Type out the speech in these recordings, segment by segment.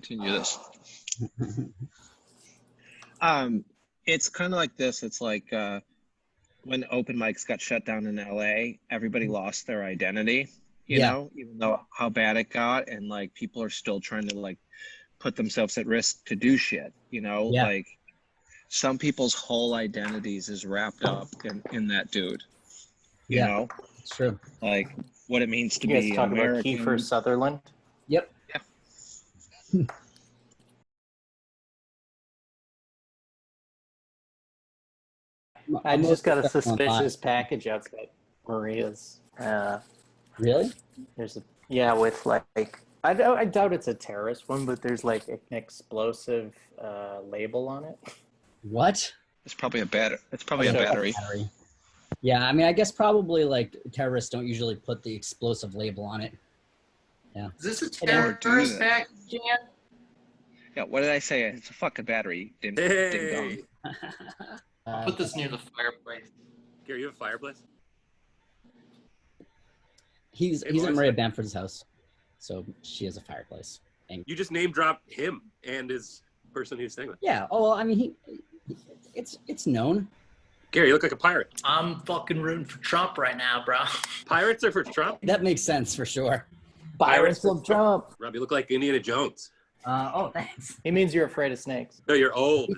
continue this. It's kind of like this. It's like when open mics got shut down in LA, everybody lost their identity, you know, even though how bad it got, and like people are still trying to like put themselves at risk to do shit, you know, like some people's whole identities is wrapped up in that dude, you know? It's true. Like what it means to You guys be talk American. about Kiefer Sutherland? Yep. Yeah. I just got a suspicious package outside Maria's. Really? There's a with like I doubt it's a terrorist one, but there's like an explosive label on it. What? It's probably a battery. It's probably a battery. Yeah, I mean, I guess probably like terrorists don't usually put the explosive label on it. Yeah. Is this a terrorist pack, Jan? Yeah, what did I say? It's a fucking battery. Ding dong. I'll put this near the fireplace. Gary, you have a fireplace? He's at Maria Bamford's house, so she has a fireplace. And you just name dropped him and his person he's staying with. Yeah. Oh, well, I mean, it's known. Gary, you look like a pirate. I'm fucking rooting for Trump right now, bro. Pirates are for Trump? That makes sense for sure. Pirates of Trump. Rob, you look like Indiana Jones. Oh, thanks. He means you're afraid of snakes. No, you're old.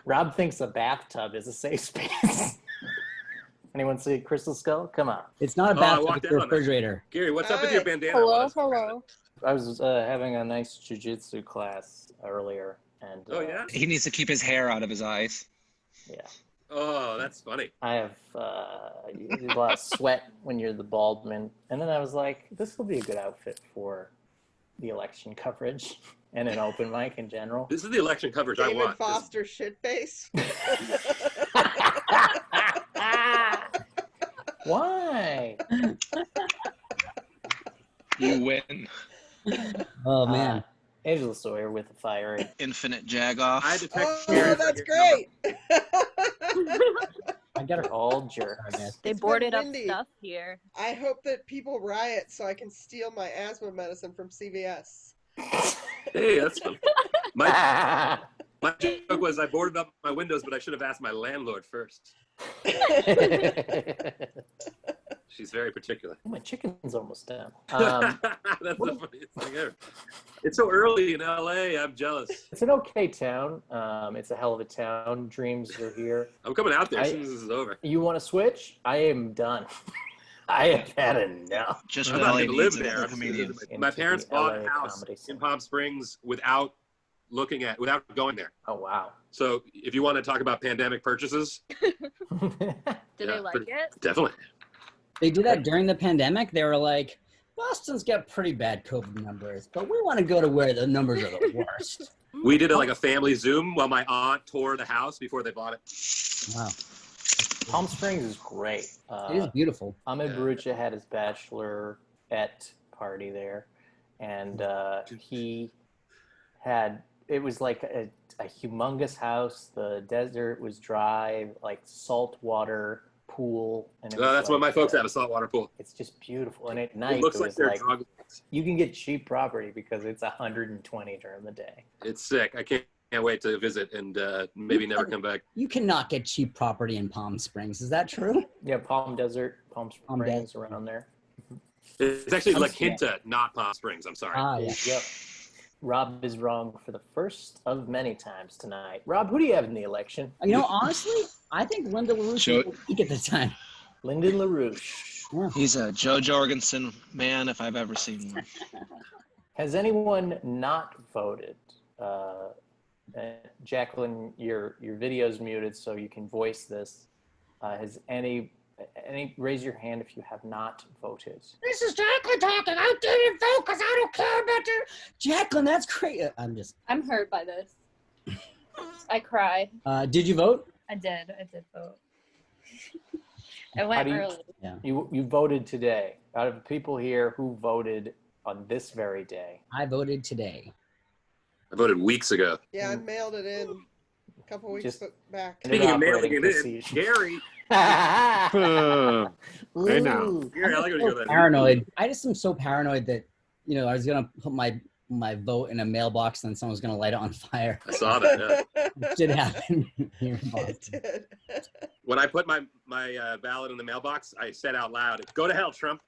Rob thinks a bathtub is a safe space. Anyone see Crystal Skull? Come on. It's not a bathtub, it's a refrigerator. Gary, what's up with your bandana? Hello. I was having a nice jiu-jitsu class earlier. And he needs to keep his hair out of his eyes. Yeah. Oh, that's funny. I have a lot of sweat when you're the bald man. And then I was like, this will be a good outfit for the election coverage and an open mic in general. This is the election coverage I want. David Foster shitface. Why? You win. Oh, man. Angela Sawyer with a fiery infinite jagoff. I had to text that's great. I got her all jerk. They boarded up stuff here. I hope that people riot so I can steal my asthma medicine from CVS. Hey, that's fun. My joke was I boarded up my windows, but I should have asked my landlord first. She's very particular. My chicken's almost done. That's the funniest thing ever. It's so early in LA. I'm jealous. It's an okay town. It's a hell of a town. Dreams are here. I'm coming out there as soon as this is over. You want to switch? I am done. I have had enough. Just I'm not going to live there. My parents bought a house in Palm Springs without going there. Oh, wow. So if you want to talk about pandemic purchases. Did they like it? Definitely. They did that during the pandemic. They were like, Boston's got pretty bad COVID numbers, but we want to go to where the numbers are the worst. We did like a family Zoom while my aunt tore the house before they bought it. Wow. Palm Springs is great. It is beautiful. Ahmed Barucha had his bachelorette party there, and it was like a humongous house. The desert was dry, like salt water pool. And that's what my folks have, a saltwater pool. It's just beautiful. And at night, it looks like they're drug. You can get cheap property because it's 120 during the day. It's sick. I can't wait to visit and maybe never come back. You cannot get cheap property in Palm Springs. Is that true? Yeah, Palm Springs around there. It's actually La Quinta, not Palm Springs. I'm sorry. Yeah. Yep. Rob is wrong for the first of many times tonight. Rob, who do you have in the election? You know, honestly, I think Lyndon LaRouche will peak at the time. Lyndon LaRouche. Yeah. He's a Joe Jorgensen man if I've ever seen one. Has anyone not voted? Jacqueline, your video's muted, so you can voice this. Has any raise your hand if you have not voted? This is Jacqueline talking. I didn't vote because I don't care about you. Jacqueline, that's crazy. I'm hurt by this. I cry. Did you vote? I did vote. I went early. Yeah. You voted today. Out of the people here, who voted on this very day? I voted today. I voted weeks ago. Yeah, I mailed it in a couple weeks back. Speaking of mailing it in, Gary. Hey now. Gary, I like when you go that. Paranoid. I just am so paranoid that, I was gonna put my my vote in a mailbox, and then someone's going to light it on fire. I saw that. Yeah. It did happen here in Boston. It did. When I put my ballot in the mailbox, I said out loud, "Go to hell, Trump."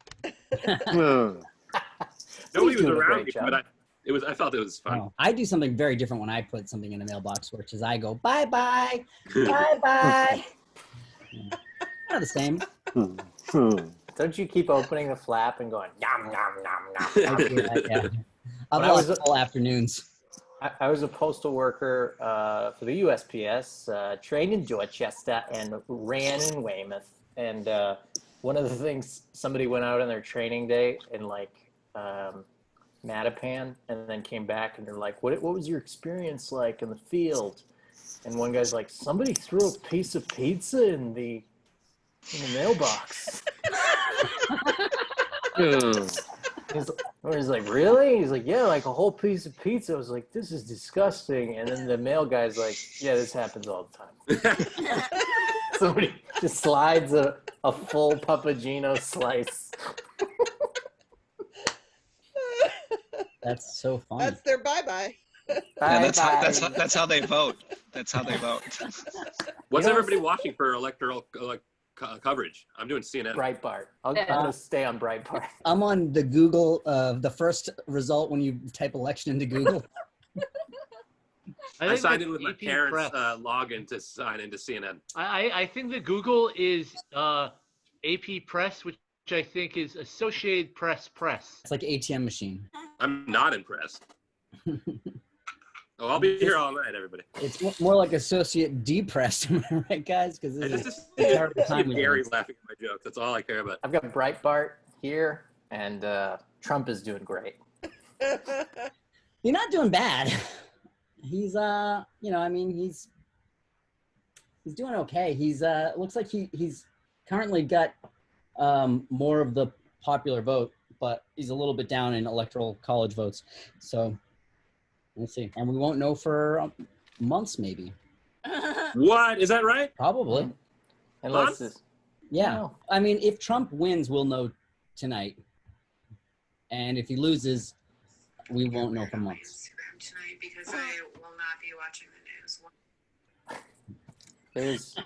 Nobody was around me, but I felt it was fun. Oh, I do something very different when I put something in a mailbox, which is I go bye bye, bye bye. Not the same. Don't you keep opening the flap and going nom nom nom nom? I do that, yeah. I've lost all afternoons. I was a postal worker for the USPS, trained in Dorchester and ran in Weymouth. And one of the things, somebody went out on their training day in like Mattapan, and then came back and they're like, what was your experience like in the field? And one guy's like, somebody threw a piece of pizza in the mailbox. He's like, really? He's like, yeah, like a whole piece of pizza. I was like, this is disgusting. And then the mail guy's like, yeah, this happens all the time. Somebody just slides a full Papagino slice. That's so fun. That's their bye-bye. Yeah, that's how they vote. That's how they vote. What's everybody watching for electoral coverage? I'm doing CNN. Breitbart. I'm going to stay on Breitbart. I'm on the Google, the first result when you type election into Google. I signed in with my parents' login to sign into CNN. I think that Google is AP Press, which I think is Associated Press. It's like an ATM machine. I'm not impressed. Oh, I'll be here all night, everybody. It's more like Associate Depressed, am I right, guys? Because this is terrible time. Gary's laughing at my jokes. That's all I care about. I've got Breitbart here, and Trump is doing great. You're not doing bad. He's he's doing okay. He's looks like he's currently got more of the popular vote, but he's a little bit down in electoral college votes. So we'll see. And we won't know for months, maybe. What? Is that right? Probably. Unless it's, yeah. I mean, if Trump wins, we'll know tonight. And if he loses, we won't know for months. Tonight because I will not be watching the news. There's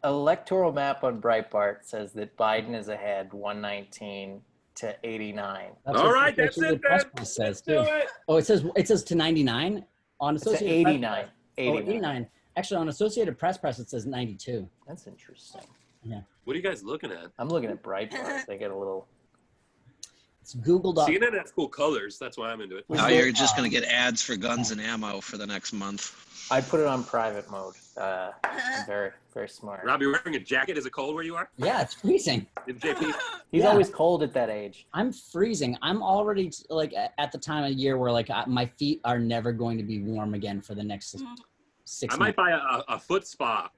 electoral map on Breitbart says that Biden is ahead 119 to 89. All right, that's it then. Says too. Oh, it says to 99 on Associated Press. 89. 89. Actually, on Associated Press it says 92. That's interesting. Yeah. What are you guys looking at? I'm looking at Breitbart. They get a little. It's Google.com. CNN has cool colors. That's why I'm into it. Now you're just going to get ads for guns and ammo for the next month. I put it on private mode. Very, very smart. Rob, you're wearing a jacket. Is it cold where you are? Yeah, it's freezing. JP? He's always cold at that age. I'm freezing. I'm already like at the time of year where like my feet are never going to be warm again for the next 6 months. I might buy a foot spa.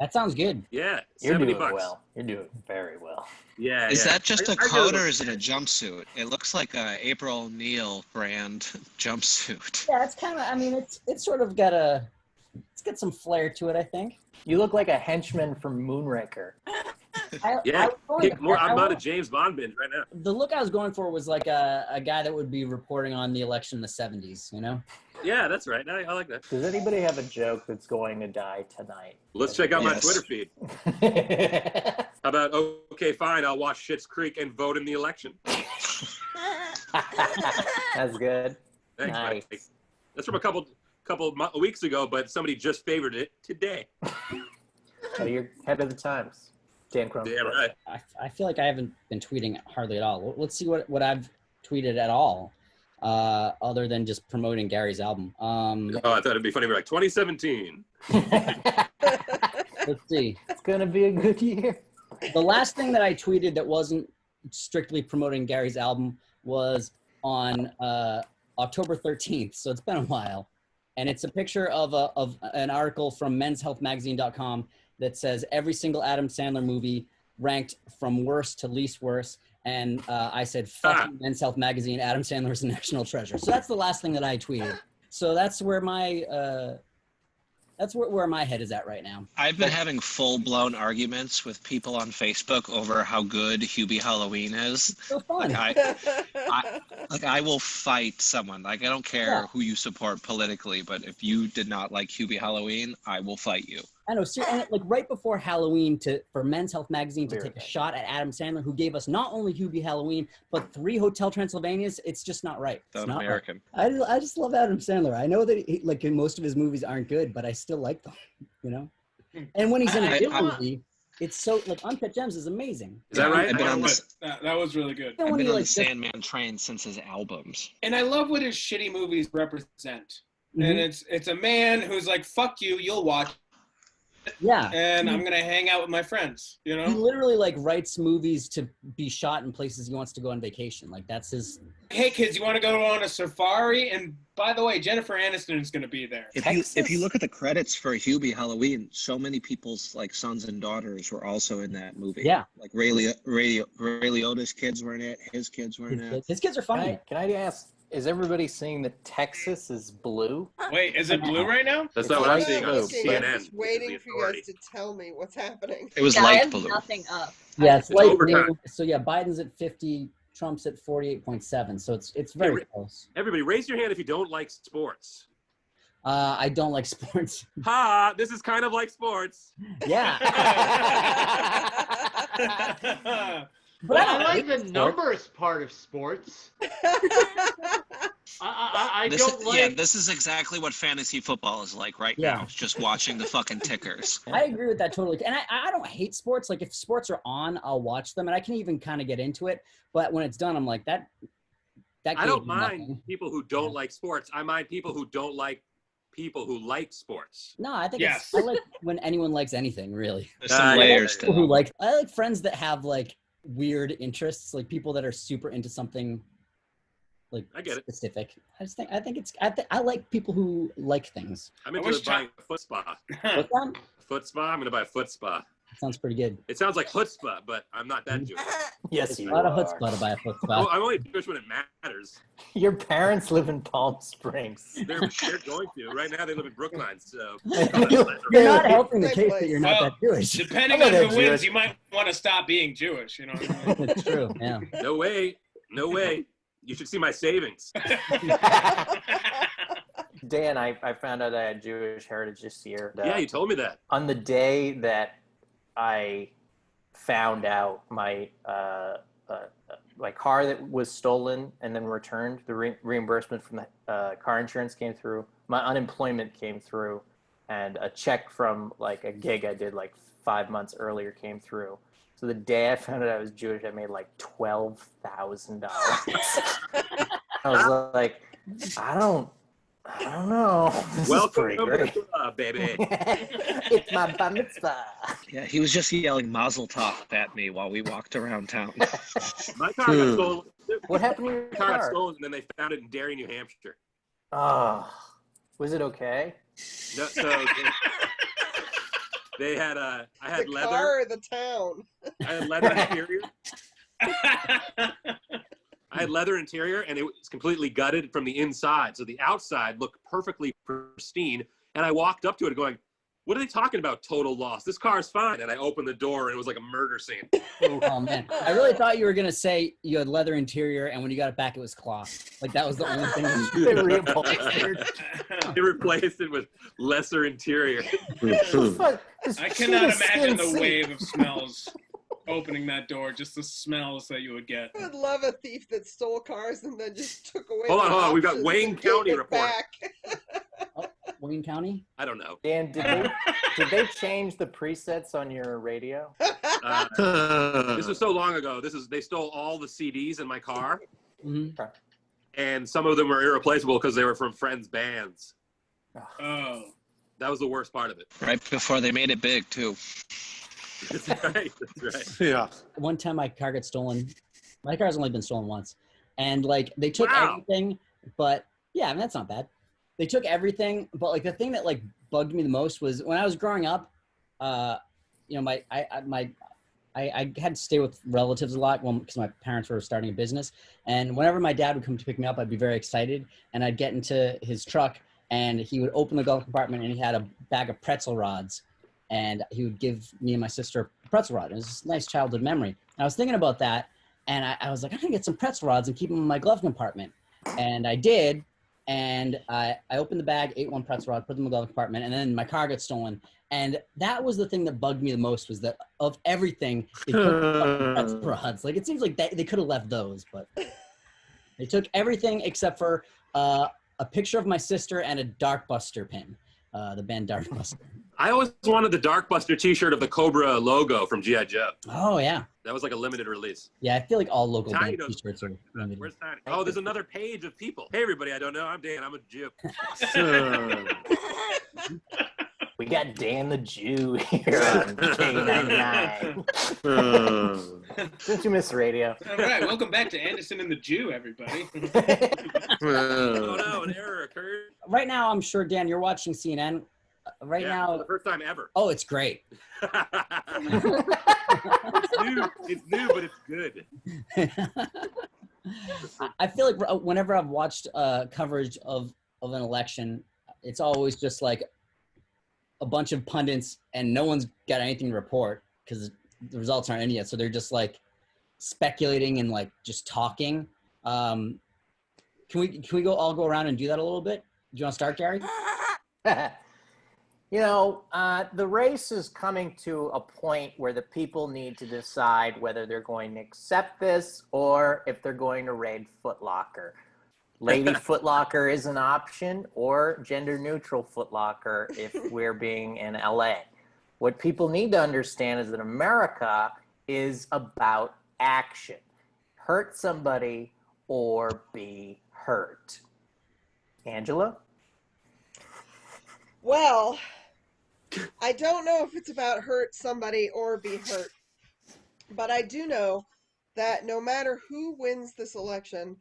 That sounds good. Yeah, You're doing $70. well. You're doing very well. Yeah. Is that just a I coat or is it a jumpsuit? It looks like a April O'Neil brand jumpsuit. Yeah, it's kind of. I mean, it's sort of got some flair to it. I think. You look like a henchman from Moonraker. Yeah, I'm not a James Bond binge right now. The look I was going for was like a guy that would be reporting on the election in the 70s, you know? Yeah, that's right. I like that. Does anybody have a joke that's going to die tonight? Let's check out my Twitter feed. How about, okay, fine, I'll watch Schitt's Creek and vote in the election. That's good. Thanks, nice. Mike. That's from a couple weeks ago, but somebody just favored it today. So you're ahead of the times. Dan Crohn. Yeah, right. I feel like I haven't been tweeting hardly at all. Let's see what I've tweeted at all, other than just promoting Gary's album. I thought it'd be funny. We're like 2017. Let's see. It's gonna be a good year. The last thing that I tweeted that wasn't strictly promoting Gary's album was on October 13th. So it's been a while, and it's a picture of an article from menshealthmagazine.com that says every single Adam Sandler movie ranked from worst to least worst. And I said, fuck Men's Health Magazine, Adam Sandler is a national treasure. So that's the last thing that I tweeted. So that's where my That's where my head is at right now. I've been having full-blown arguments with people on Facebook over how good Hubie Halloween is. So fun. I will fight someone. Like, I don't care who you support politically, but if you did not like Hubie Halloween, I will fight you. I know, and like right before Halloween, for Men's Health magazine to take a shot at Adam Sandler, who gave us not only Hubie Halloween but 3 Hotel Transylvanias, it's just not right. It's not American. Right. I just love Adam Sandler. I know that most of his movies aren't good, but I still like them. You know, and when he's in a good movie, it's so like Uncut Gems is amazing. Is that right? That was really good. I've been on the Sandman train since his albums. And I love what his shitty movies represent. And it's a man who's like, fuck you, you'll watch. Yeah. And I'm going to hang out with my friends, you know? He literally like writes movies to be shot in places he wants to go on vacation. Like that's his. Hey kids, you want to go on a safari? And by the way, Jennifer Aniston is going to be there. If you look at the credits for Hubie Halloween, so many people's like sons and daughters were also in that movie. Yeah. Like Ray Liotta's kids were in it. His kids were in it. His kids are funny. Can I ask, is everybody seeing that Texas is blue? Wait, is it blue right now? That's not what I'm seeing on I'm CNN. just waiting for you guys to tell me what's happening. It was I light have blue. nothing up. Yeah, it's light blue. overtime. So yeah, Biden's at 50, Trump's at 48.7. So it's very close. Everybody, raise your hand if you don't like sports. I don't like sports. Ha! This is kind of like sports. Yeah. But I like the numbers part of sports. I don't like. Yeah, this is exactly what fantasy football is like right now. Just watching the fucking tickers. I agree with that totally. And I don't hate sports. Like if sports are on, I'll watch them, and I can even kind of get into it. But when it's done, I'm like that. I don't mind people who don't like sports. I mind people who don't like people who like sports. No, I think I like when anyone likes anything, really. There's some layers to it. I like friends that have like weird interests, like people that are super into something like I get specific. I like people who like things. I'm into buying a foot spa. What's that? Foot spa? I'm going to buy a foot spa. Sounds pretty good. It sounds like chutzpah, but I'm not that Jewish. Yes, you a lot are. of chutzpah to buy a foot spa. I'm only Jewish when it matters. Your parents live in Palm Springs. They're going to. Right now they live in Brookline, so. You're not helping the case that you're not that Jewish. Depending on who wins, you might want to stop being Jewish, you know. That's true, yeah. No way. You should see my savings. Dan, I found out I had Jewish heritage this year. Yeah, you told me that. On the day that I found out my car that was stolen and then returned, the reimbursement from the car insurance came through, my unemployment came through, and a check from like a gig I did like 5 months earlier came through. So the day I found out I was Jewish, I made like $12,000. I was like, I don't know. This Welcome is to pretty the great. club, baby. It's my bar mitzvah. Yeah, he was just yelling Mazel Tov at me while we walked around town. My car got stolen. What happened to your My car got car? stolen, and then they found it in Derry, New Hampshire. Oh, was it okay? No, so they had I had the leather. car or the town? I had leather interior. I had leather interior, and it was completely gutted from the inside. So the outside looked perfectly pristine. And I walked up to it going, what are they talking about, total loss? This car's fine. And I opened the door, and it was like a murder scene. Oh, man. I really thought you were going to say you had leather interior, and when you got it back, it was cloth. Like, that was the only thing they replaced. They replaced it with lesser interior. I cannot imagine the wave of smells opening that door, just the smells that you would get. I would love a thief that stole cars and then just took away. Hold on. We've got options Wayne and gave County it report. back. Wayne County? I don't know. Dan, did they change the presets on your radio? This was so long ago. They stole all the CDs in my car, and some of them were irreplaceable because they were from friends' bands. Oh, that was the worst part of it. Right before they made it big, too. That's right. That's right. Yeah. One time my car got stolen. My car's only been stolen once. And, like, they took everything, but, yeah, I mean, that's not bad. They took everything, but, like, the thing that, like, bugged me the most was when I was growing up, you know, I had to stay with relatives a lot because my parents were starting a business. And whenever my dad would come to pick me up, I'd be very excited. And I'd get into his truck, and he would open the glove compartment and he had a bag of pretzel rods, and he would give me and my sister a pretzel rod. It was a nice childhood memory. And I was thinking about that, and I was like, I'm gonna get some pretzel rods and keep them in my glove compartment. And I did, and I opened the bag, ate one pretzel rod, put them in the glove compartment, and then my car got stolen. And that was the thing that bugged me the most, was that of everything, they took the pretzel rods. Like, it seems like they could have left those, but they took everything except for a picture of my sister and a Darkbuster pin, the band Darkbuster. I always wanted the Darkbuster T-shirt of the Cobra logo from G.I. Joe. Oh, yeah. That was like a limited release. Yeah, I feel like all local Tiny band T-shirts are limited. Where's Tiny? Oh, there's another page of people. Hey, everybody, I don't know. I'm Dan. I'm a Jew. We got Dan the Jew here on K99. Didn't you miss radio? All right, welcome back to Anderson and the Jew, everybody. Oh, no, an error occurred. Right now, I'm sure, Dan, you're watching CNN. Right now, for the first time ever. Oh, it's great. It's new, but it's good. I feel like whenever I've watched coverage of an election, it's always just like a bunch of pundits and no one's got anything to report because the results aren't in yet. So they're just like speculating and like just talking. Can we all go around and do that a little bit? Do you want to start, Gary? You know, the race is coming to a point where the people need to decide whether they're going to accept this or if they're going to raid Foot Locker. Lady Foot Locker is an option, or gender-neutral Foot Locker if we're being in LA. What people need to understand is that America is about action. Hurt somebody or be hurt. Angela? Well, I don't know if it's about hurt somebody or be hurt, but I do know that no matter who wins this election,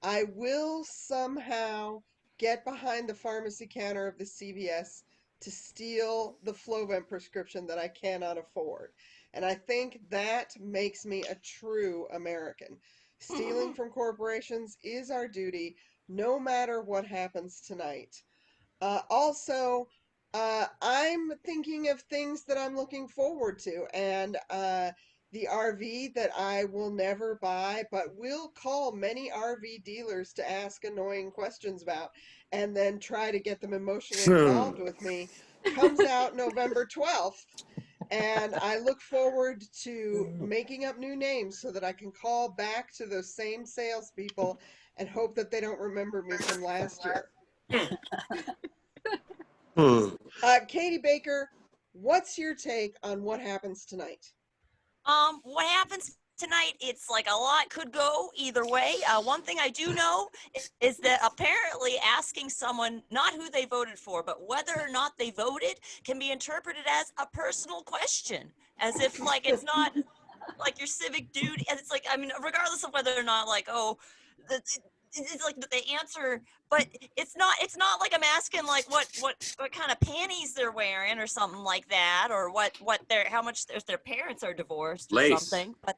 I will somehow get behind the pharmacy counter of the CVS to steal the Flovent prescription that I cannot afford. And I think that makes me a true American. Stealing from corporations is our duty, no matter what happens tonight. Also, I'm thinking of things that I'm looking forward to, and the RV that I will never buy, but will call many RV dealers to ask annoying questions about, and then try to get them emotionally involved with me, comes out November 12th. And I look forward to making up new names so that I can call back to those same salespeople and hope that they don't remember me from last year. Katie Baker, what's your take on what happens tonight? What happens tonight, it's like a lot could go either way. One thing I do know is that apparently asking someone not who they voted for, but whether or not they voted can be interpreted as a personal question, as if like it's not like your civic duty. And it's like, I mean, regardless of whether or not like, oh, it's like the answer, but it's not like I'm asking like what kind of panties they're wearing or something like that, or how much their parents are divorced or Lace. something. But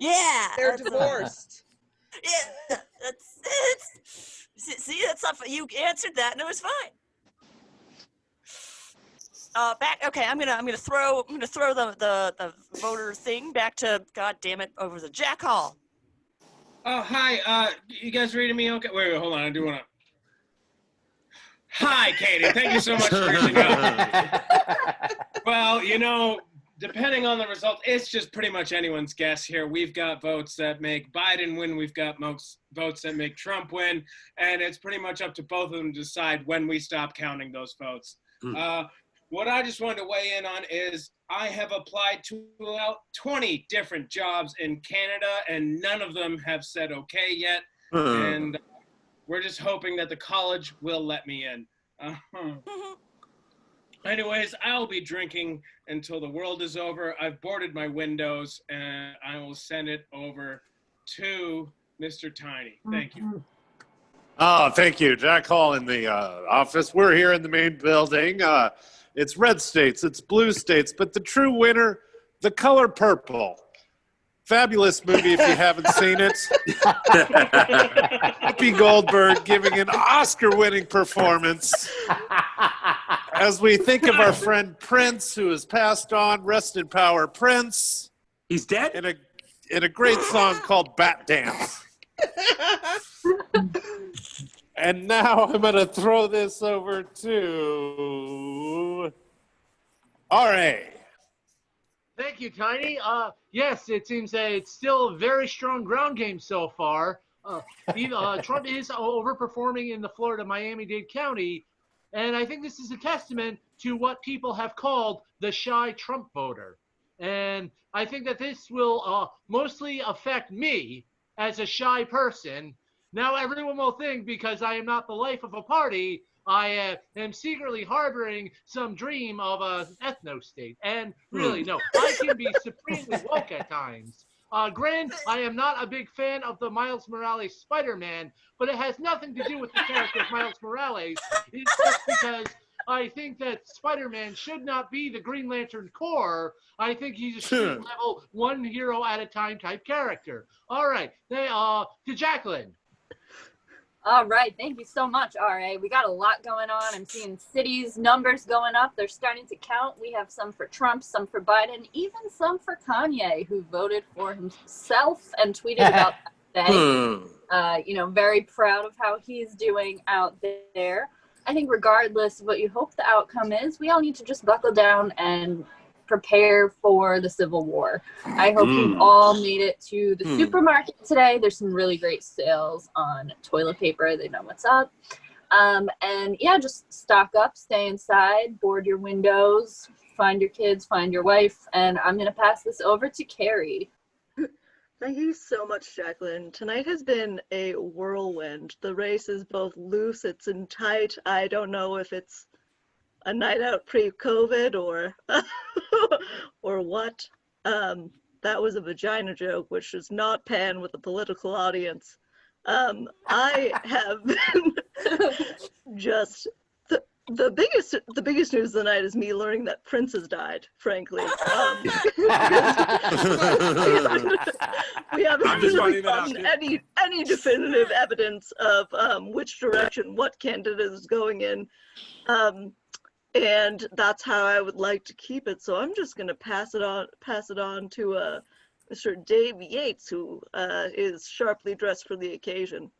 They're divorced. Yeah, that's it. See, that's not, you answered that and it was fine. Okay, I'm gonna throw the voter thing back to, God damn it, over the Jack Hall. Oh, hi. You guys reading me okay? Wait, hold on. I do want to. Hi, Katie. Thank you so much for reaching out. Well, you know, depending on the result, it's just pretty much anyone's guess here. We've got votes that make Biden win. We've got votes that make Trump win. And it's pretty much up to both of them to decide when we stop counting those votes. What I just wanted to weigh in on is I have applied to about 20 different jobs in Canada, and none of them have said okay yet. And we're just hoping that the college will let me in. Anyways, I'll be drinking until the world is over. I've boarded my windows, and I will send it over to Mr. Tiny. Thank you. Oh, thank you. Jack Hall in the office. We're here in the main building. It's red states, it's blue states, but the true winner, the color purple. Fabulous movie if you haven't seen it. Whoopi Goldberg giving an Oscar-winning performance. As we think of our friend Prince, who has passed on, rest in power, Prince. He's dead? In a great song called Bat Dance. And now I'm going to throw this over to R.A. Thank you, Tiny. Yes, it seems that it's still a very strong ground game so far. Trump is overperforming in the Florida Miami-Dade County, and I think this is a testament to what people have called the shy Trump voter. And I think that this will mostly affect me as a shy person. Now everyone will think because I am not the life of a party, I am secretly harboring some dream of an ethno-state. And really, no, I can be supremely woke at times. Granted, I am not a big fan of the Miles Morales Spider-Man, but it has nothing to do with the character of Miles Morales. It's just because I think that Spider-Man should not be the Green Lantern Corps. I think he's a street level, one hero at a time type character. All right, to Jacqueline. All right, thank you so much, RA. We got a lot going on. I'm seeing cities numbers going up. They're starting to count. We have some for Trump, some for Biden, even some for Kanye, who voted for himself and tweeted about that today. Very proud of how he's doing out there. I think regardless of what you hope the outcome is, we all need to just buckle down and prepare for the Civil War. I hope you've all made it to the supermarket today. There's some really great sales on toilet paper. They know what's up. And yeah, just stock up, stay inside, board your windows, find your kids, find your wife. And I'm going to pass this over to Carrie. Thank you so much, Jacqueline. Tonight has been a whirlwind. The race is both loose, it's in tight. I don't know if it's a night out pre-COVID or or what. That was a vagina joke, which does not pan with the political audience. I have been just the biggest news of the night is me learning that Prince has died, frankly. We haven't really gotten any definitive evidence of which direction what candidate is going in. And that's how I would like to keep it. So I'm just going to pass it on to Mr. Dave Yates, who is sharply dressed for the occasion.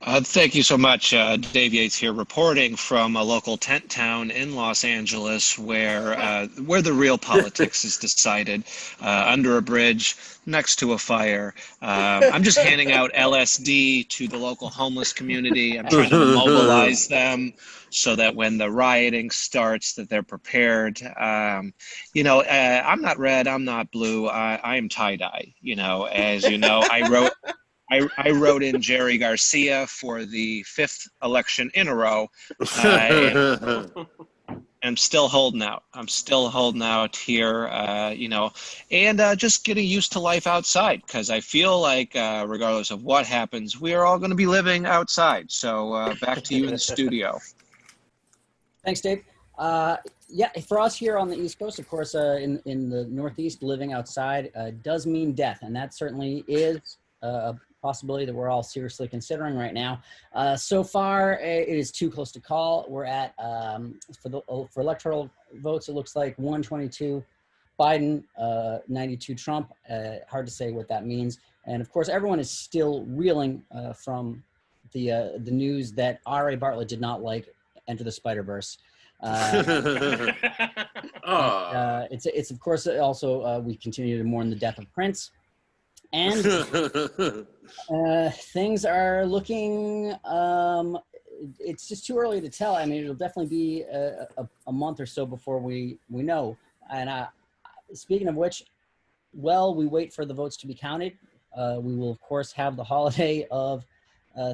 Thank you so much. Dave Yates here, reporting from a local tent town in Los Angeles where the real politics is decided, under a bridge, next to a fire. I'm just handing out LSD to the local homeless community. I'm trying to mobilize them so that when the rioting starts, that they're prepared. I'm not red, I'm not blue, I am tie-dye. As you know, I wrote in Jerry Garcia for the 5th election in a row. I'm still holding out. I'm still holding out here, and just getting used to life outside, because I feel like regardless of what happens, we are all going to be living outside. So back to you in the studio. Thanks, Dave. Yeah, for us here on the East Coast, of course, in the Northeast, living outside does mean death, and that certainly is a possibility that we're all seriously considering right now. So far, it is too close to call. We're at, for electoral votes, it looks like 122 Biden, 92 Trump. Hard to say what that means. And of course, everyone is still reeling from the news that R.A. Bartlett did not like Enter the Spider-Verse. It's of course also we continue to mourn the death of Prince. And things are looking, it's just too early to tell. I mean, it'll definitely be a month or so before we know. And speaking of which, while we wait for the votes to be counted, we will, of course, have the holiday of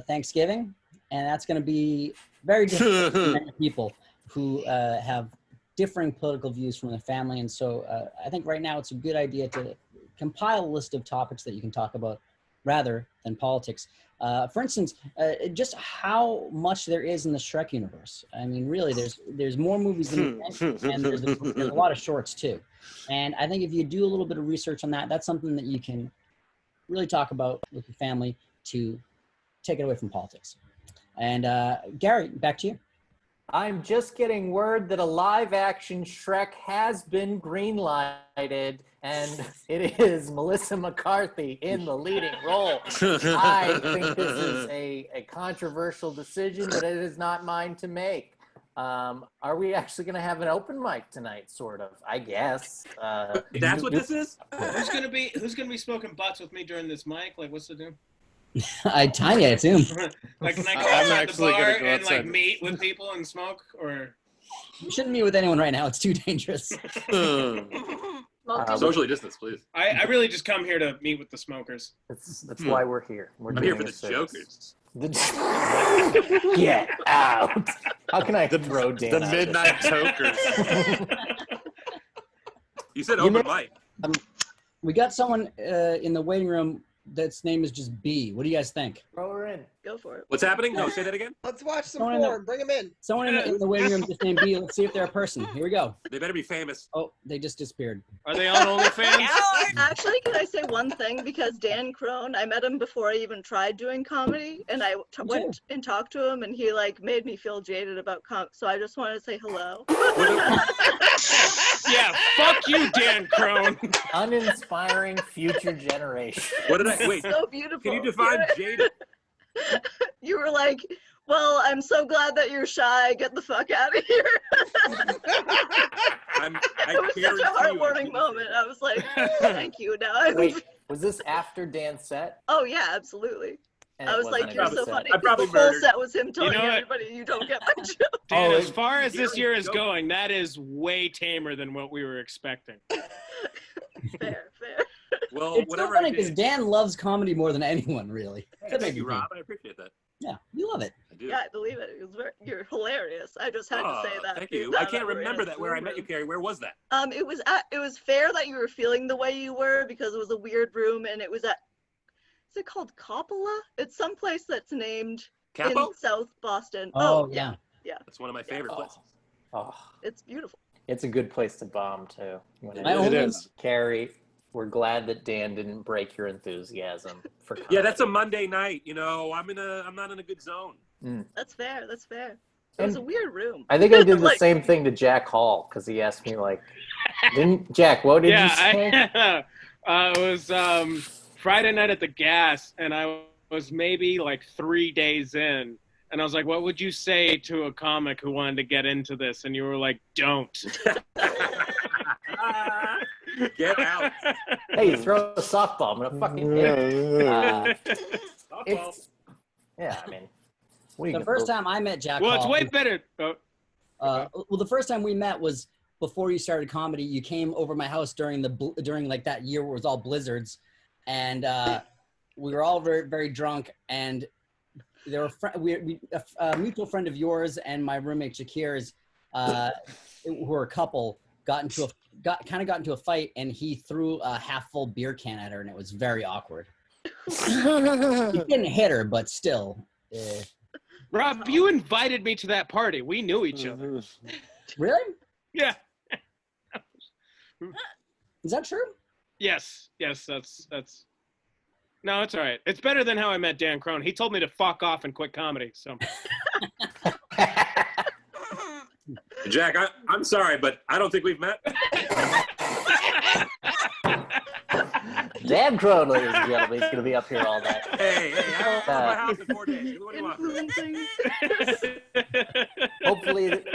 Thanksgiving. And that's going to be very different for many people who have differing political views from their family. And so I think right now it's a good idea to compile a list of topics that you can talk about rather than politics. For instance, just how much there is in the Shrek universe. I mean, really, there's more movies than you think, and there's a lot of shorts too. And I think if you do a little bit of research on that, that's something that you can really talk about with your family to take it away from politics. And Gary, back to you. I'm just getting word that a live-action Shrek has been green-lighted, and it is Melissa McCarthy in the leading role. I think this is a controversial decision, but it is not mine to make. Are we actually going to have an open mic tonight? Sort of, I guess. That's what this is? Who's gonna be smoking butts with me during this mic? Like, what's the deal? Tiny, I assume. Like, can I go outside the bar and like meet with people and smoke, or? You shouldn't meet with anyone right now. It's too dangerous. Socially distance, please. I really just come here to meet with the smokers. That's why we're here. I'm here for the jokers. Get out! How can I throw Dan? The midnight tokers. You said open mic. We got someone in the waiting room that's name is just B. What do you guys think? Throw her in. Go for it. What's happening? No, say that again. Let's watch some Someone porn. Bring them in. Someone in the waiting room just named B. Let's see if they're a person. Here we go. They better be famous. Oh, they just disappeared. Are they on OnlyFans? Actually, can I say one thing? Because Dan Crohn, I met him before I even tried doing comedy, and I went and talked to him, and he like made me feel jaded about so I just wanted to say hello. Yeah, fuck you, Dan Crohn. Uninspiring future generation. What did I wait? So beautiful. Can you define jaded? You were like, well, I'm so glad that you're shy. Get the fuck out of here. It was such a heartwarming moment. I was like, thank you. Now Wait, was this after Dan's set? Oh yeah, absolutely. And I was like, you're so funny. I probably the whole murdered. set was him telling You know what? everybody you don't get my joke. Dan, as far as this year is going, that is way tamer than what we were expecting. Fair. Well, It's so whatever funny I because did. Dan loves comedy more than anyone, really. Thank you, Rob. I appreciate that. Yeah, you love it. I do. Yeah, I believe it. You're hilarious. I just had to say that. Thank you. I can't remember that where I met you, Carrie. Where was that? It was fair that you were feeling the way you were because it was a weird room, and it was at. Is it called Coppola? It's someplace that's named Capo? in South Boston. Oh yeah. That's one of my favorite places. Oh, It's beautiful. it's a good place to bomb too. It is. Carrie, we're glad that Dan didn't break your enthusiasm for comedy. Yeah, that's a Monday night. You know, I'm not in a good zone. That's fair. It was a weird room. I think I did the Like- same thing to Jack Hall because he asked me like, "Didn't Jack? What did you say?" It was Friday night at the Gas, and I was maybe like 3 days in, and I was like, "What would you say to a comic who wanted to get into this?" And you were like, "Don't." Get out. Hey, you throw a softball, I'm gonna fucking hit it. Softball. Yeah, I mean, what are you The gonna first do? time I met Jack Well, it's Hall way was- better. well, the first time we met was before you started comedy. You came over my house during like that year where it was all blizzards, and we were all very, very drunk. And there were a mutual friend of yours and my roommate Shakir's, who were a couple, got into a fight, and he threw a half-full beer can at her, and it was very awkward. He didn't hit her, but still. Rob, you invited me to that party. We knew each other. Really? Yeah. Is that true? Yes. That's. No, it's all right. It's better than how I met Dan Crohn. He told me to fuck off and quit comedy. So. Jack, I'm sorry, but I don't think we've met. Dan Crohn, ladies and gentlemen, he's gonna be up here all night. Hey, I left my house in 4 days. What do you want?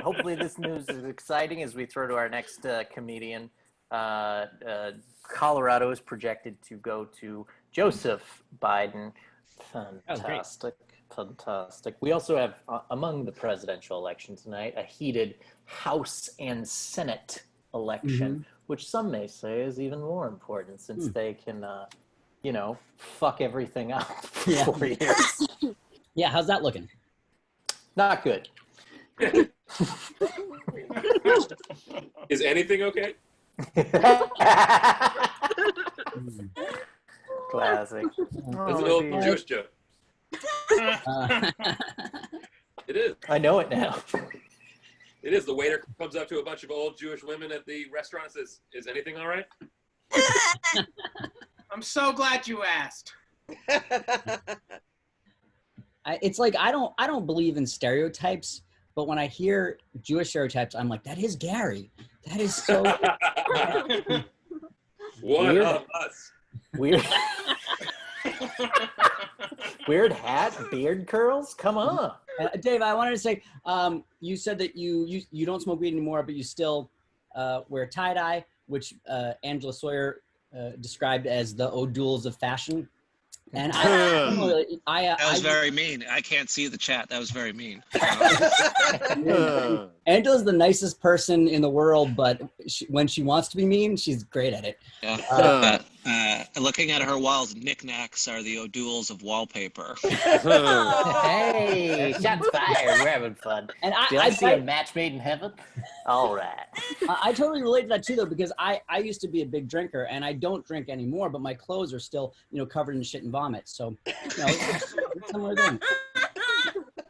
Hopefully this news is exciting as we throw to our next comedian. Colorado is projected to go to Joseph Biden. Fantastic. We also have, among the presidential election tonight, a heated House and Senate election, which some may say is even more important since they can, fuck everything up for 4 years. Yeah, how's that looking? Not good. Is anything okay? Classic. That's an old Jewish joke. It is. I know it now. It is. The waiter comes up to a bunch of old Jewish women at the restaurant and says, "Is anything all right?" I'm so glad you asked. It's like I don't believe in stereotypes, but when I hear Jewish stereotypes, I'm like, that is Gary. That is so. One of us. Weird. Weird hat, beard curls. Come on, Dave. I wanted to say, you said that you don't smoke weed anymore, but you still wear tie dye, which Angela Sawyer described as the O'Douls of fashion. And that was very mean. I can't see the chat. That was very mean. Angela's the nicest person in the world, but when she wants to be mean, she's great at it. Yeah. Looking at her walls, knickknacks are the O'Douls of wallpaper. Hey, shots fired. We're having fun. And Did I see a match made in heaven? All right. I totally relate to that too, though, because I used to be a big drinker, and I don't drink anymore, but my clothes are still, covered in shit and vomit. So, it's a similar thing.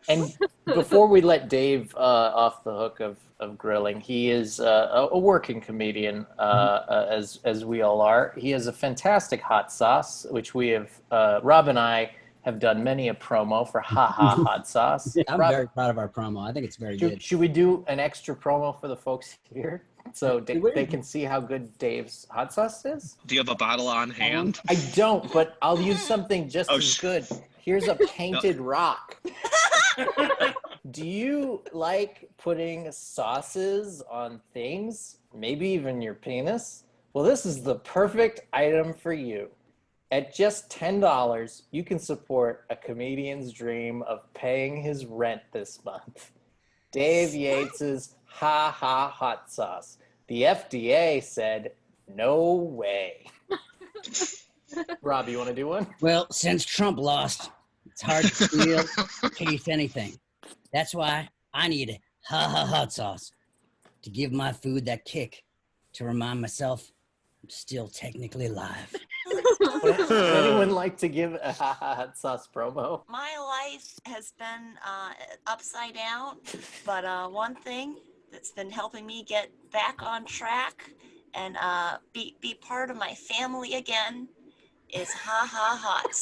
And before we let Dave off the hook of grilling, he is a working comedian, as we all are. He has a fantastic hot sauce, which we have, Rob and I have done many a promo for Ha Ha Hot Sauce. I'm Rob, very proud of our promo. I think it's very good. Should we do an extra promo for the folks here so they can see how good Dave's hot sauce is? Do you have a bottle on hand? I don't, but I'll use something just as good. Here's a painted rock. Do you like putting sauces on things? Maybe even your penis? Well, this is the perfect item for you. At just $10, you can support a comedian's dream of paying his rent this month. Dave Yates's Ha Ha Hot Sauce. The FDA said, no way. Rob, you want to do one? Well, since Trump lost, it's hard to steal, taste anything. That's why I need a Ha Ha Hot Sauce to give my food that kick, to remind myself I'm still technically alive. Would anyone like to give a Ha Ha Hot Sauce promo? My life has been upside down, but one thing that's been helping me get back on track and be part of my family again is Ha Ha Hot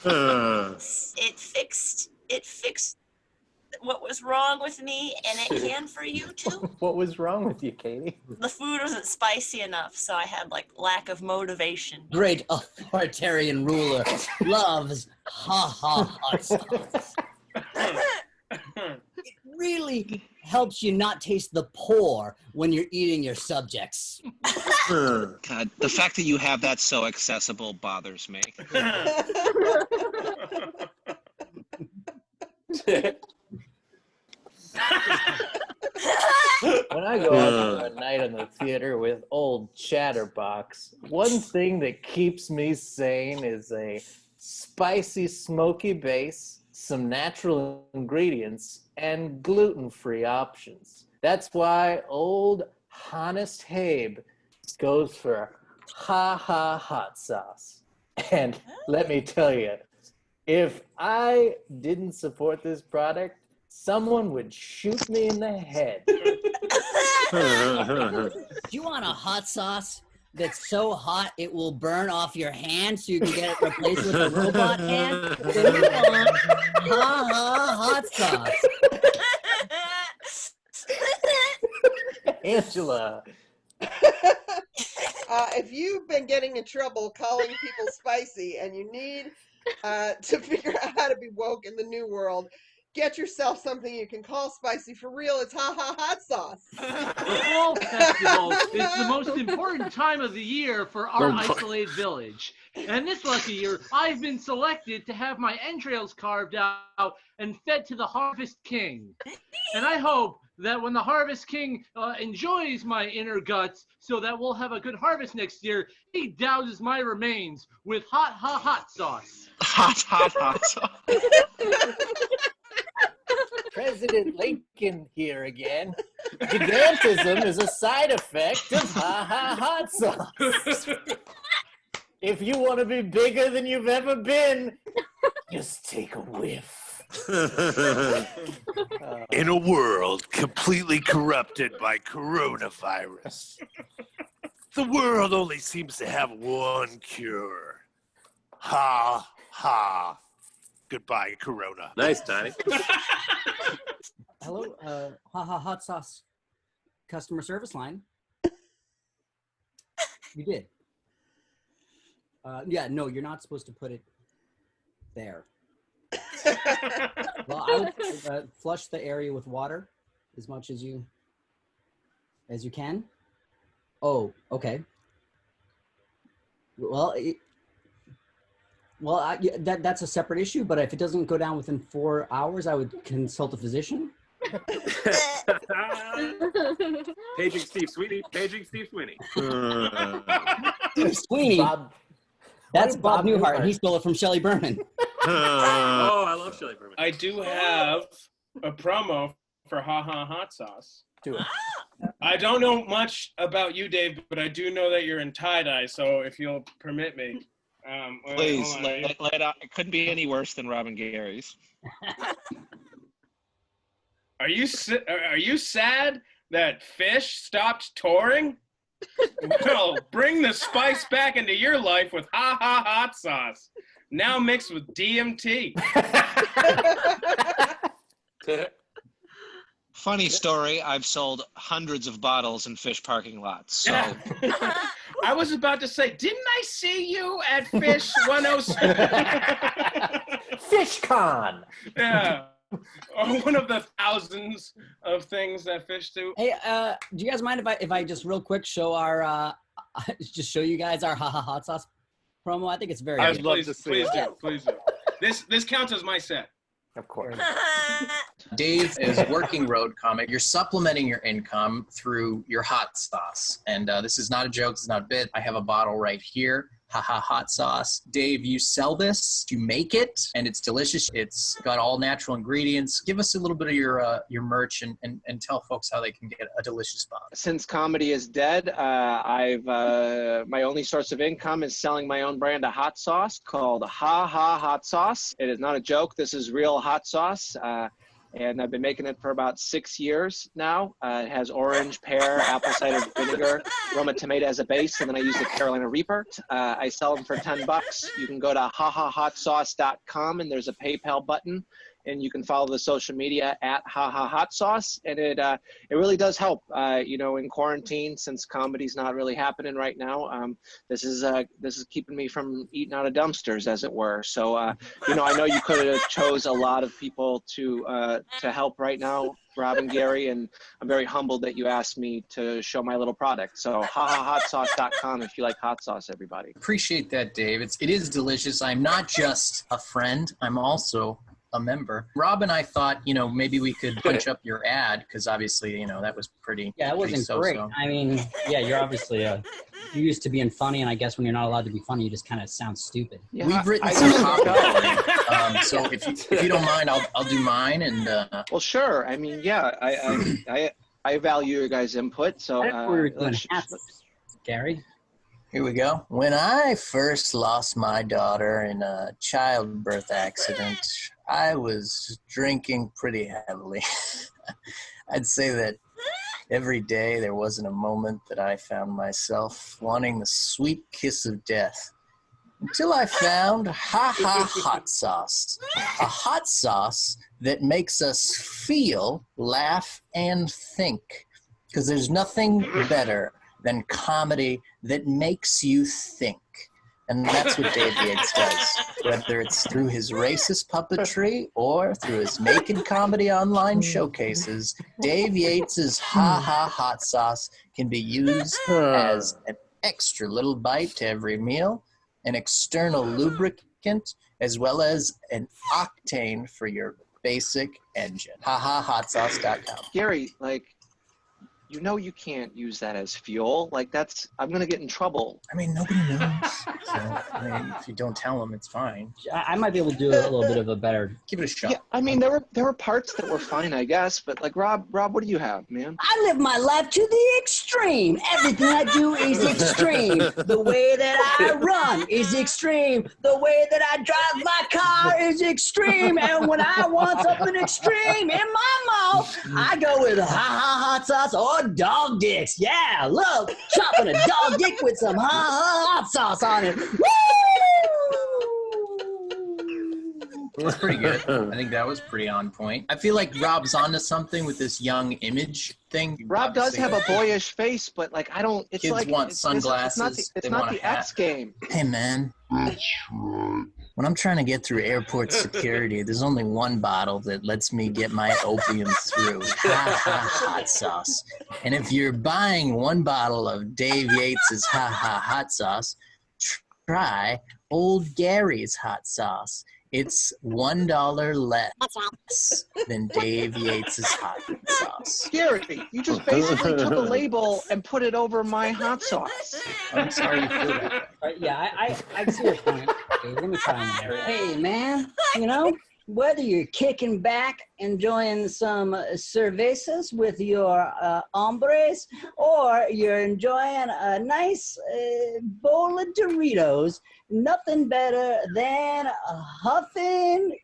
Sauce. It fixed what was wrong with me, and it can for you too. What was wrong with you, Katie? The food wasn't spicy enough, so I had lack of motivation. Great authoritarian ruler loves Ha Ha Hot Sauce. It really helps you not taste the poor when you're eating your subjects. God, the fact that you have that so accessible bothers me. When I go out for a night in the theater with old Chatterbox, one thing that keeps me sane is a spicy, smoky base, some natural ingredients, and gluten-free options. That's why old Honest Habe goes for Ha Ha Hot Sauce. And let me tell you, if I didn't support this product, someone would shoot me in the head. Do you want a hot sauce that's so hot it will burn off your hand so you can get it replaced with a robot hand? Then you want Ha Ha Hot Sauce. Angela. If you've been getting in trouble calling people spicy and you need to figure out how to be woke in the new world, get yourself something you can call spicy for real. It's Ha Ha Hot Sauce. The Fall Festival is the most important time of the year for our isolated village. And this lucky year, I've been selected to have my entrails carved out and fed to the Harvest King. And I hope that when the Harvest King enjoys my inner guts so that we'll have a good harvest next year, he douses my remains with hot sauce. Hot sauce. President Lincoln here again. Gigantism is a side effect of Ha Ha Hot Sauce. If you want to be bigger than you've ever been, Just take a whiff. In a world completely corrupted by coronavirus, the world only seems to have one cure. Ha, ha. Goodbye, Corona. Nice, Tiny. Hello, haha hot sauce customer service line. You did. Yeah, no, you're not supposed to put it there. Well, I would flush the area with water as much as you can. Oh, okay. Well, that's a separate issue. But if it doesn't go down within 4 hours, I would consult a physician. Paging Steve Sweeney. Paging Steve Sweeney. Steve Sweeney. That's Bob Newhart, and he stole it from Shelley Berman. Oh, I love Shelley Berman. I do have a promo for Ha Ha Hot Sauce. Do it. I don't know much about you, Dave, but I do know that you're in tie-dye, so if you'll permit me. Please, lay it out. It couldn't be any worse than Robin Gary's. Are you sad that Fish stopped touring? Well, bring the spice back into your life with Ha Ha Hot Sauce, now mixed with DMT. Funny story, I've sold hundreds of bottles in Fish parking lots. So. Yeah. I was about to say, didn't I see you at Fish 107? FishCon. Yeah. Or one of the thousands of things that Fish do. Hey, do you guys mind if I just real quick show our just show you guys our Ha Ha Hot Sauce promo? I think it's very. I'd love to see it. Please do. This counts as my set. Of course. Dave is a working road comic. You're supplementing your income through your hot sauce. And this is not a joke. This is not a bit. I have a bottle right here. Ha Ha Hot Sauce. Dave, you sell this, you make it, and it's delicious. It's got all natural ingredients. Give us a little bit of your merch and tell folks how they can get a delicious bottle. Since comedy is dead, my only source of income is selling my own brand of hot sauce called Ha Ha Hot Sauce. It is not a joke. This is real hot sauce. And I've been making it for about 6 years now. It has orange, pear, apple cider vinegar, Roma tomato as a base, and then I use the Carolina Reaper. I sell them for $10. You can go to hahahotsauce.com, and there's a PayPal button, and you can follow the social media at hahahotsauce, and it really does help. In quarantine, since comedy's not really happening right now, this is keeping me from eating out of dumpsters, as it were. So I know you could have chose a lot of people to help right now, Rob and Gary, and I'm very humbled that you asked me to show my little product. So hahahotsauce.com if you like hot sauce, everybody. Appreciate that, Dave. It is delicious. I'm not just a friend. I'm also a member. Rob and I thought, maybe we could punch up your ad because obviously, that was pretty. Yeah, it wasn't great. I mean, yeah, you're obviously you used to being funny, and I guess when you're not allowed to be funny, you just kind of sound stupid. Yeah, we've written some copy. So if you don't mind, I'll do mine. And well, sure. I mean, yeah, I value your guys' input. So Gary. Here we go. When I first lost my daughter in a childbirth accident, I was drinking pretty heavily. I'd say that every day there wasn't a moment that I found myself wanting the sweet kiss of death. Until I found Ha Ha Hot Sauce, a hot sauce that makes us feel, laugh, and think. Because there's nothing better than comedy that makes you think. And that's what Dave Yates does. Whether it's through his racist puppetry or through his naked comedy online showcases, Dave Yates' Ha Ha Hot Sauce can be used as an extra little bite to every meal, an external lubricant, as well as an octane for your basic engine. HaHaHotSauce.com. Gary, You know you can't use that as fuel. Like I'm gonna get in trouble. I mean, nobody knows. So, I mean, if you don't tell them, it's fine. I might be able to do a little bit of a better. Give it a shot. Yeah, I mean, there were parts that were fine, I guess. But like, Rob, what do you have, man? I live my life to the extreme. Everything I do is extreme. The way that I run is extreme. The way that I drive my car is extreme. And when I want something extreme in my mouth, I go with hot sauce or dog dicks. Yeah, look, chopping a dog dick with some hot sauce on it. Woo! That's pretty good. I think that was pretty on point. I feel like Rob's onto something with this young image thing. Rob does have a boyish face, but like I don't. It's Kids like want sunglasses. It's not the X game. Hey man, when I'm trying to get through airport security, there's only one bottle that lets me get my opium through. Hot sauce. And if you're buying one bottle of Dave Yates' hot sauce, try Old Gary's hot sauce. It's $1 less than Dave Yates' hot sauce. Gary, you just basically took a label and put it over my hot sauce. I'm sorry you feel that way. Yeah, I see your point. Okay, let me try and narrate. Hey, man, you know, whether you're kicking back, enjoying some cervezas with your hombres, or you're enjoying a nice bowl of Doritos, nothing better than a huffing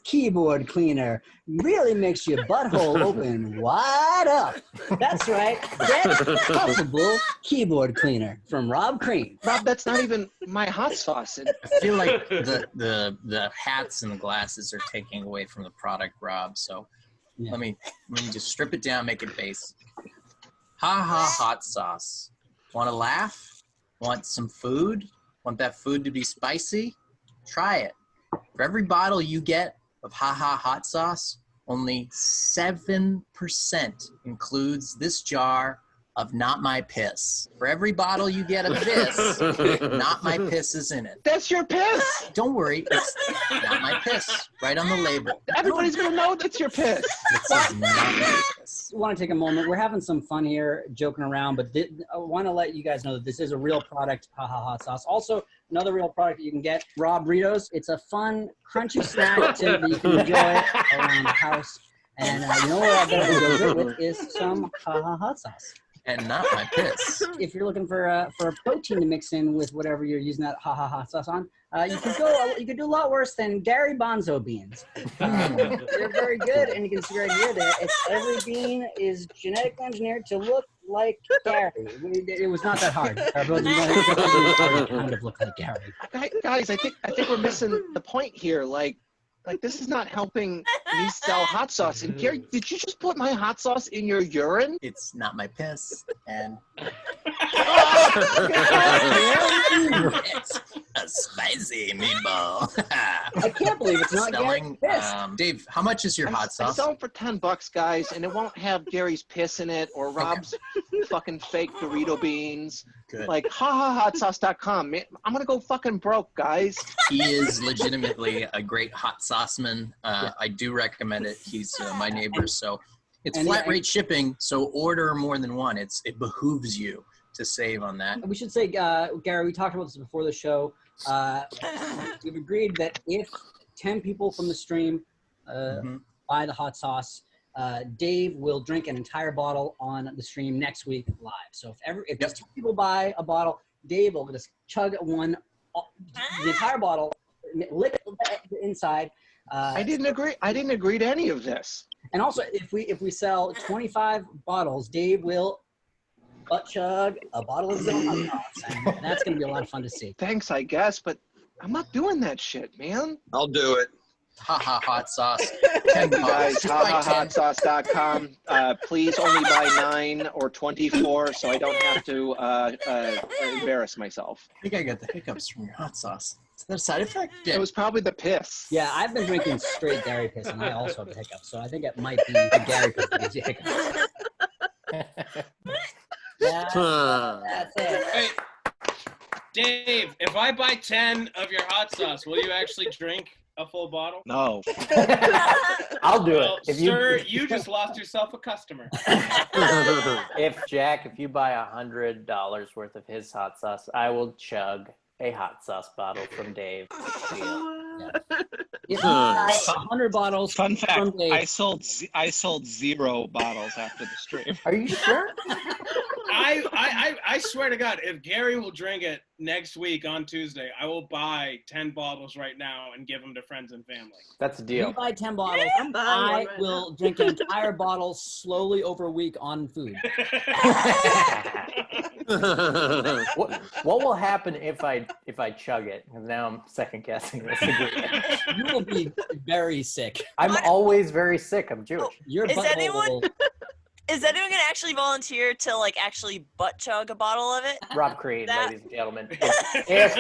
keyboard cleaner. Really makes your butthole open wide up. That's right. Get Huffable Keyboard Cleaner from Rob Crean. Rob, that's not even my hot sauce. I feel like the hats and the glasses are taking away from the product, Rob. So let me just strip it down, make it base. Hot sauce. Want to laugh? Want some food? Want that food to be spicy? Try it. For every bottle you get of hot sauce, only 7% includes this jar of Not My Piss. For every bottle you get of this, Not My Piss is in it. That's your piss! Don't worry, it's Not My Piss, right on the label. Everybody's gonna know that's your piss. This is Not My Piss. I want to take a moment. We're having some fun here, joking around, but I want to let you guys know that this is a real product, hot sauce. Also, another real product that you can get, Rob Ritos. It's a fun, crunchy snack that you can enjoy around the house. And you know what I go good with is some hot sauce. And Not My Piss. If you're looking for a protein to mix in with whatever you're using that hot sauce on, you can do a lot worse than Gary Bonzo beans. They're very good, and you can see right here that every bean is genetically engineered to look like Gary. It was not that hard. It would have looked like Gary. Guys, I think we're missing the point here. Like this is not helping me sell hot sauce. And Gary, did you just put my hot sauce in your urine? It's Not My Piss, and it's a spicy meatball. I can't believe it's not Gary's piss. Dave, how much is your hot sauce? I sell them for $10, guys, and it won't have Gary's piss in it or Rob's fucking fake Dorito beans. Good. Like hahahotsauce.com. I'm gonna go fucking broke, guys. He is legitimately a great hot sauce man. I do recommend it. He's my neighbor, so it's flat rate shipping. So order more than one. It behooves you to save on that. We should say, Gary, we talked about this before the show. We've agreed that if 10 people from the stream buy the hot sauce, Dave will drink an entire bottle on the stream next week live. So if just 10 people buy a bottle, Dave will just chug the entire bottle, lick the inside. I didn't agree to any of this. And also, if we sell 25 bottles, Dave will butt chug a bottle of his own hot sauce, and that's going to be a lot of fun to see. Thanks, I guess, but I'm not doing that shit, man. I'll do it. Hot sauce. Thank you guys. hahahotsauce.com. Please only buy 9 or 24 so I don't have to embarrass myself. I think I got the hiccups from your hot sauce. Is that a side effect? Yeah. It was probably the piss. Yeah, I've been drinking straight Gary piss, and I also have the hiccups, so I think it might be the Gary piss that gives you hiccups. That's it. Wait, Dave, if I buy 10 of your hot sauce, will you actually drink a full bottle? No. I'll do Well, it. sir, you just lost yourself a customer. If you buy $100 worth of his hot sauce, I will chug a hot sauce bottle from Dave. If you buy 100 bottles, Fun fact: from Dave, I sold 0 bottles after the stream. Are you sure? I swear to God, if Gary will drink it next week on Tuesday, I will buy 10 bottles right now and give them to friends and family. That's a if deal. you buy 10 bottles, I'm buying one I right will drink an entire bottle slowly over a week on food. What will happen if I chug it? Now I'm second guessing this again. You will be very sick. I'm always very sick. I'm Jewish. Your Is butthole anyone will- is anyone gonna actually volunteer to like actually butt chug a bottle of it? Rob Crean, That- ladies and gentlemen. If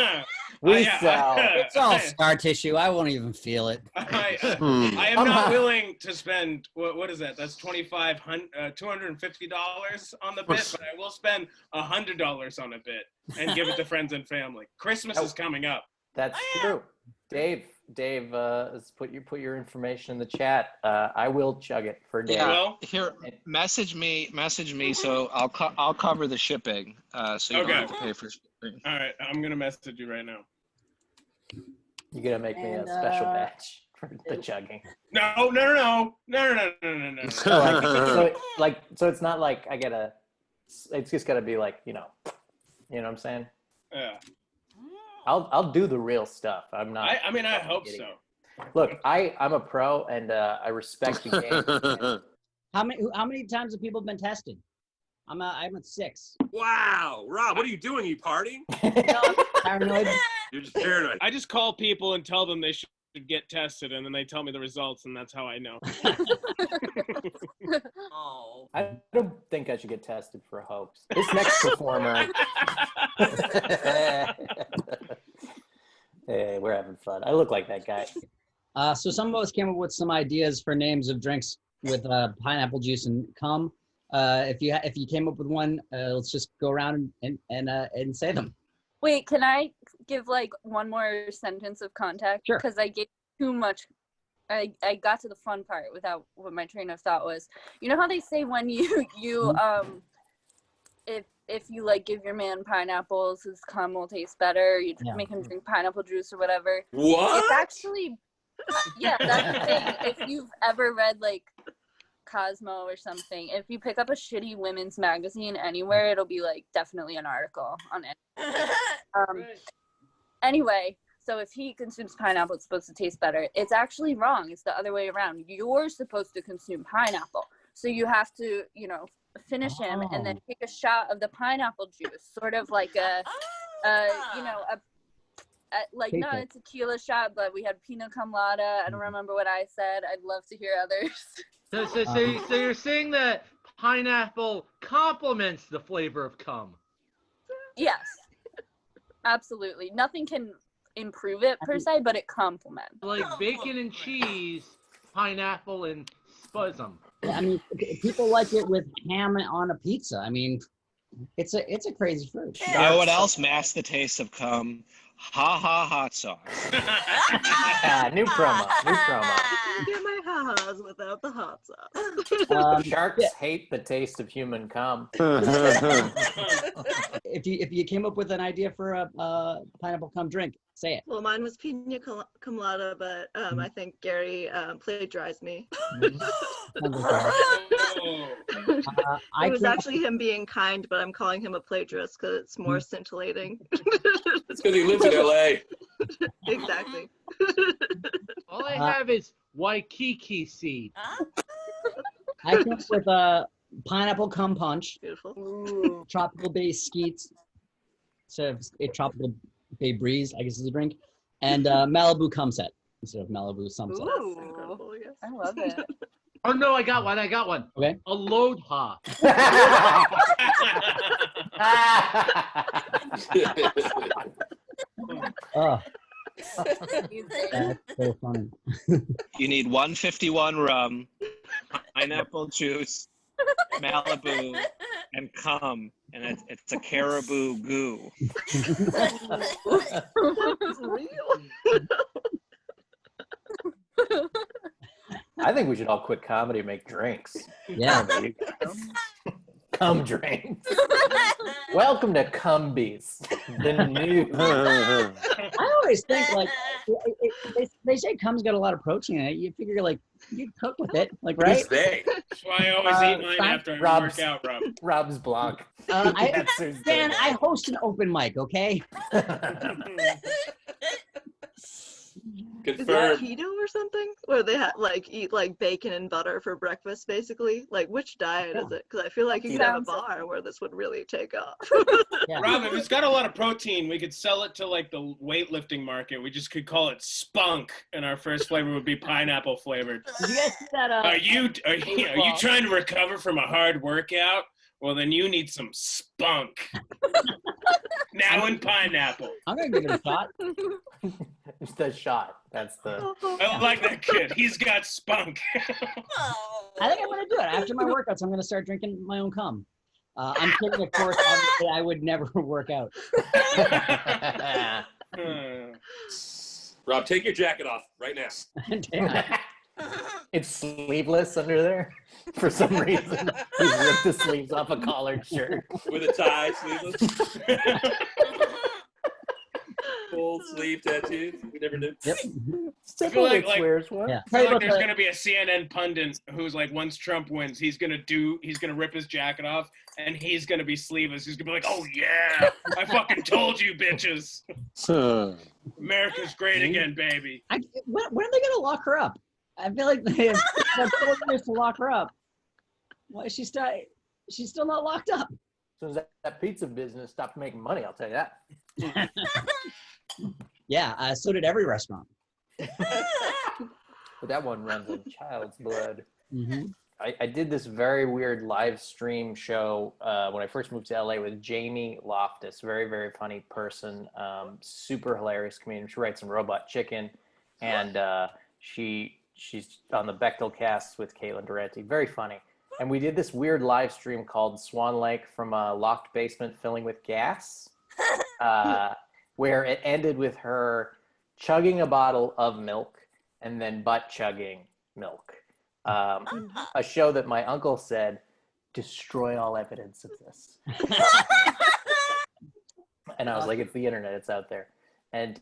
we sell, It's all scar tissue. I won't even feel it. I am not willing to spend what is that? That's $250 on the bit, but I will spend $100 on a bit and give it to friends and family. Christmas is coming up. That's true. Dave, put your information in the chat. I will chug it for Dave. Yeah, here, message me, so I'll cover the shipping, so you don't have to pay for shipping. All right, I'm gonna message you right now. You're gonna make me a special batch for the chugging. No. So it's not like I gotta. It's just gotta be like you know what I'm saying. Yeah. I'll do the real stuff. I'm not. I mean, I hope so. Look, I'm a pro and I respect the game. How many times have people been tested? I'm at 6. Wow, Rob, what are you doing? Are you partying? Paranoid. You're just paranoid. I just call people and tell them they should get tested, and then they tell me the results, and that's how I know. Oh. I don't think I should get tested for a hoax. This next performer. Hey, we're having fun. I look like that guy. So some of us came up with some ideas for names of drinks with pineapple juice and cum. If you came up with one, let's just go around and say them. Wait, can I give like one more sentence of context? Sure. Because I gave too much. I got to the fun part without what my train of thought was. You know how they say when you if you like give your man pineapples, his cum will taste better. You make him drink pineapple juice or whatever. What? It's actually that's the thing. If you've ever read like Cosmo or something, if you pick up a shitty women's magazine anywhere, it'll be like definitely an article on it. Anyway, so if he consumes pineapple, it's supposed to taste better. It's actually wrong. It's the other way around. You're supposed to consume pineapple, so you have to, finish him and then take a shot of the pineapple juice, sort of like not a tequila shot, but we had pina colada. I don't remember what I said. I'd love to hear others. So you're saying that pineapple complements the flavor of cum? Yes, absolutely. Nothing can improve it per se, but it complements. Like bacon and cheese, pineapple and spuzum. I mean, people like it with ham on a pizza. I mean, it's a crazy fruit. You know what else masks the taste of cum? Hot sauce. New promo. You get my ha-has without the hot sauce. Sharks hate the taste of human cum. If you came up with an idea for a pineapple cum drink, say it. Well, mine was pina colada, but I think Gary plagiarized me. It was actually him being kind, but I'm calling him a plagiarist because it's more scintillating. It's because he lives in LA. Exactly. All I have is Waikiki seed. I came up with a pineapple cum punch. Beautiful. Tropical Bay skeets. So a tropical bay breeze, I guess is a drink. And Malibu cum set instead of Malibu sunset. Ooh, I love it. Oh no, I got one. Okay. Aloha. Oh. That's so funny. You need 151 rum, pineapple juice, Malibu, and cum, and it's a caribou goo. That's real. I think we should all quit comedy and make drinks. Yeah. Cum drinks. Welcome to Cumbies, the new. I always think like they say cum's got a lot of protein in it. You figure like you cook with it, like right? Who's they? That's why I always eat mine after I work out, Rob. Rob's Blanc. Dan, I host an open mic, okay? Is that keto or something? Where they eat like bacon and butter for breakfast, basically? Like, which diet is it? Because I feel like you could have a bar where this would really take off. Rob, if it's got a lot of protein, we could sell it to like the weightlifting market. We just could call it spunk, and our first flavor would be pineapple flavored. Did you guys see that? Are you trying to recover from a hard workout? Well, then you need some spunk. Now in pineapple. I'm gonna give it a shot. It's the shot. That's the. I like that kid. He's got spunk. I think I'm gonna do it after my workouts. I'm gonna start drinking my own cum. I'm taking a course. Obviously, I would never work out. Rob, take your jacket off right now. It's sleeveless under there. For some reason, he ripped the sleeves off a collared shirt. With a tie, sleeveless. Full sleeve tattoos. We never did. Yep. I feel like wears one. Yeah. I feel like there's going to be a CNN pundit who's like, once Trump wins, he's going to rip his jacket off and he's going to be sleeveless. He's going to be like, oh yeah, I fucking told you bitches. America's great again, baby. When are they going to lock her up? I feel like they have 4 years to lock her up. Why is she's still not locked up? As soon as that pizza business stopped making money, I'll tell you that. Yeah, so did every restaurant. But that one runs in child's blood. Mm-hmm. I did this very weird live stream show when I first moved to LA with Jamie Loftus, very, very funny person, super hilarious comedian. She writes in Robot Chicken, and she's on the Bechtel cast with Caitlin Durante, very funny. And we did this weird live stream called Swan Lake from a locked basement filling with gas, where it ended with her chugging a bottle of milk and then butt chugging milk. A show that my uncle said, destroy all evidence of this. And I was like, it's the internet, it's out there. And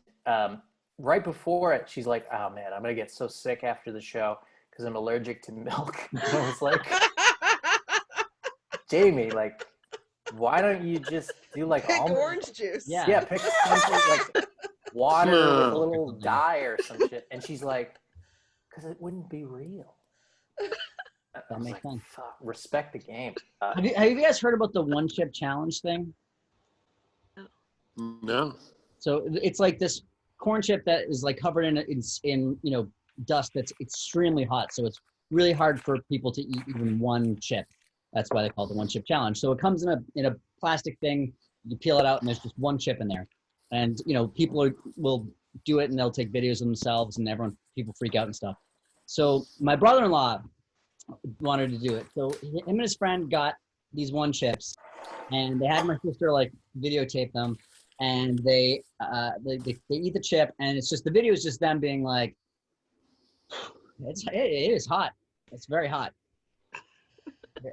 right before it, she's like, oh man, I'm gonna get so sick after the show because I'm allergic to milk. And I was like, Jamie, like, why don't you just do like pick orange juice? Yeah, pick something like water with a little dye or some shit. And she's like, because it wouldn't be real. That makes sense. Fuck, respect the game. Have you guys heard about the one chip challenge thing? No. So it's like this corn chip that is like covered in dust that's extremely hot. So it's really hard for people to eat even one chip. That's why they call it the one chip challenge. So it comes in a plastic thing. You peel it out and there's just one chip in there. And people will do it and they'll take videos of themselves and people freak out and stuff. So my brother-in-law wanted to do it. So him and his friend got these one chips and they had my sister like videotape them. And they eat the chip, and it's just the video is just them being like, it is hot. It's very hot,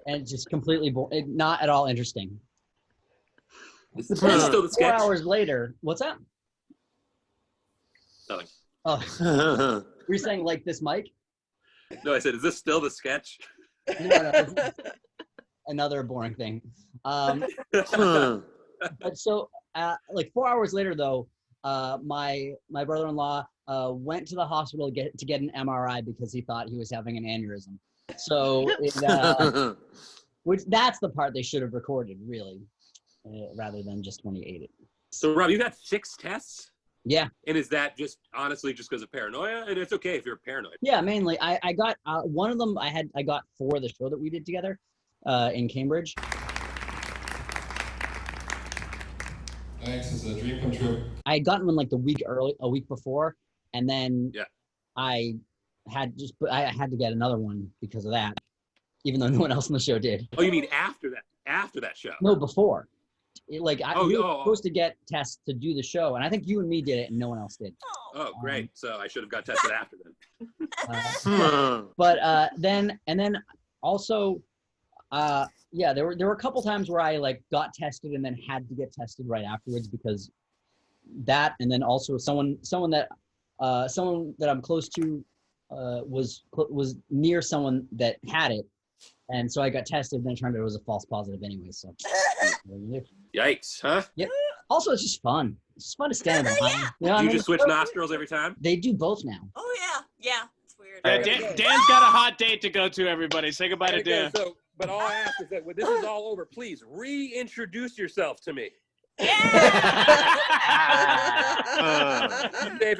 and just completely not at all interesting. Is this still the sketch? 4 hours later, what's that? Nothing. Oh, were you saying like this mic? No, I said, is this still the sketch? No, another boring thing. But so. Like 4 hours later, though, my brother-in-law went to the hospital to get an MRI because he thought he was having an aneurysm. So, which that's the part they should have recorded, really, rather than just when he ate it. So, Rob, you got 6 tests? Yeah. And is that just honestly just because of paranoia? And it's okay if you're paranoid. Yeah, mainly. I got one of them. I got for the show that we did together in Cambridge. Thanks, it's a dream come true. I had gotten one like a week before, and then I had to get another one because of that, even though no one else on the show did. Oh, you mean after that show? No, before. we were supposed to get tests to do the show, and I think you and me did it, and no one else did. Oh, great. So I should have got tested after then. But then also, there were a couple times where I like got tested and then had to get tested right afterwards because that, and then also someone that I'm close to was near someone that had it, and so I got tested. And then it turned out it was a false positive anyway. So Yikes, huh? Yep. Also, it's just fun. It's just fun to stand behind. Do you just switch nostrils every time? They do both now. Oh yeah, it's weird. Yeah, Dan's got a hot date to go to. Everybody, say goodbye to Dan. So, but all I ask is that when this is all over, please reintroduce yourself to me. Dave,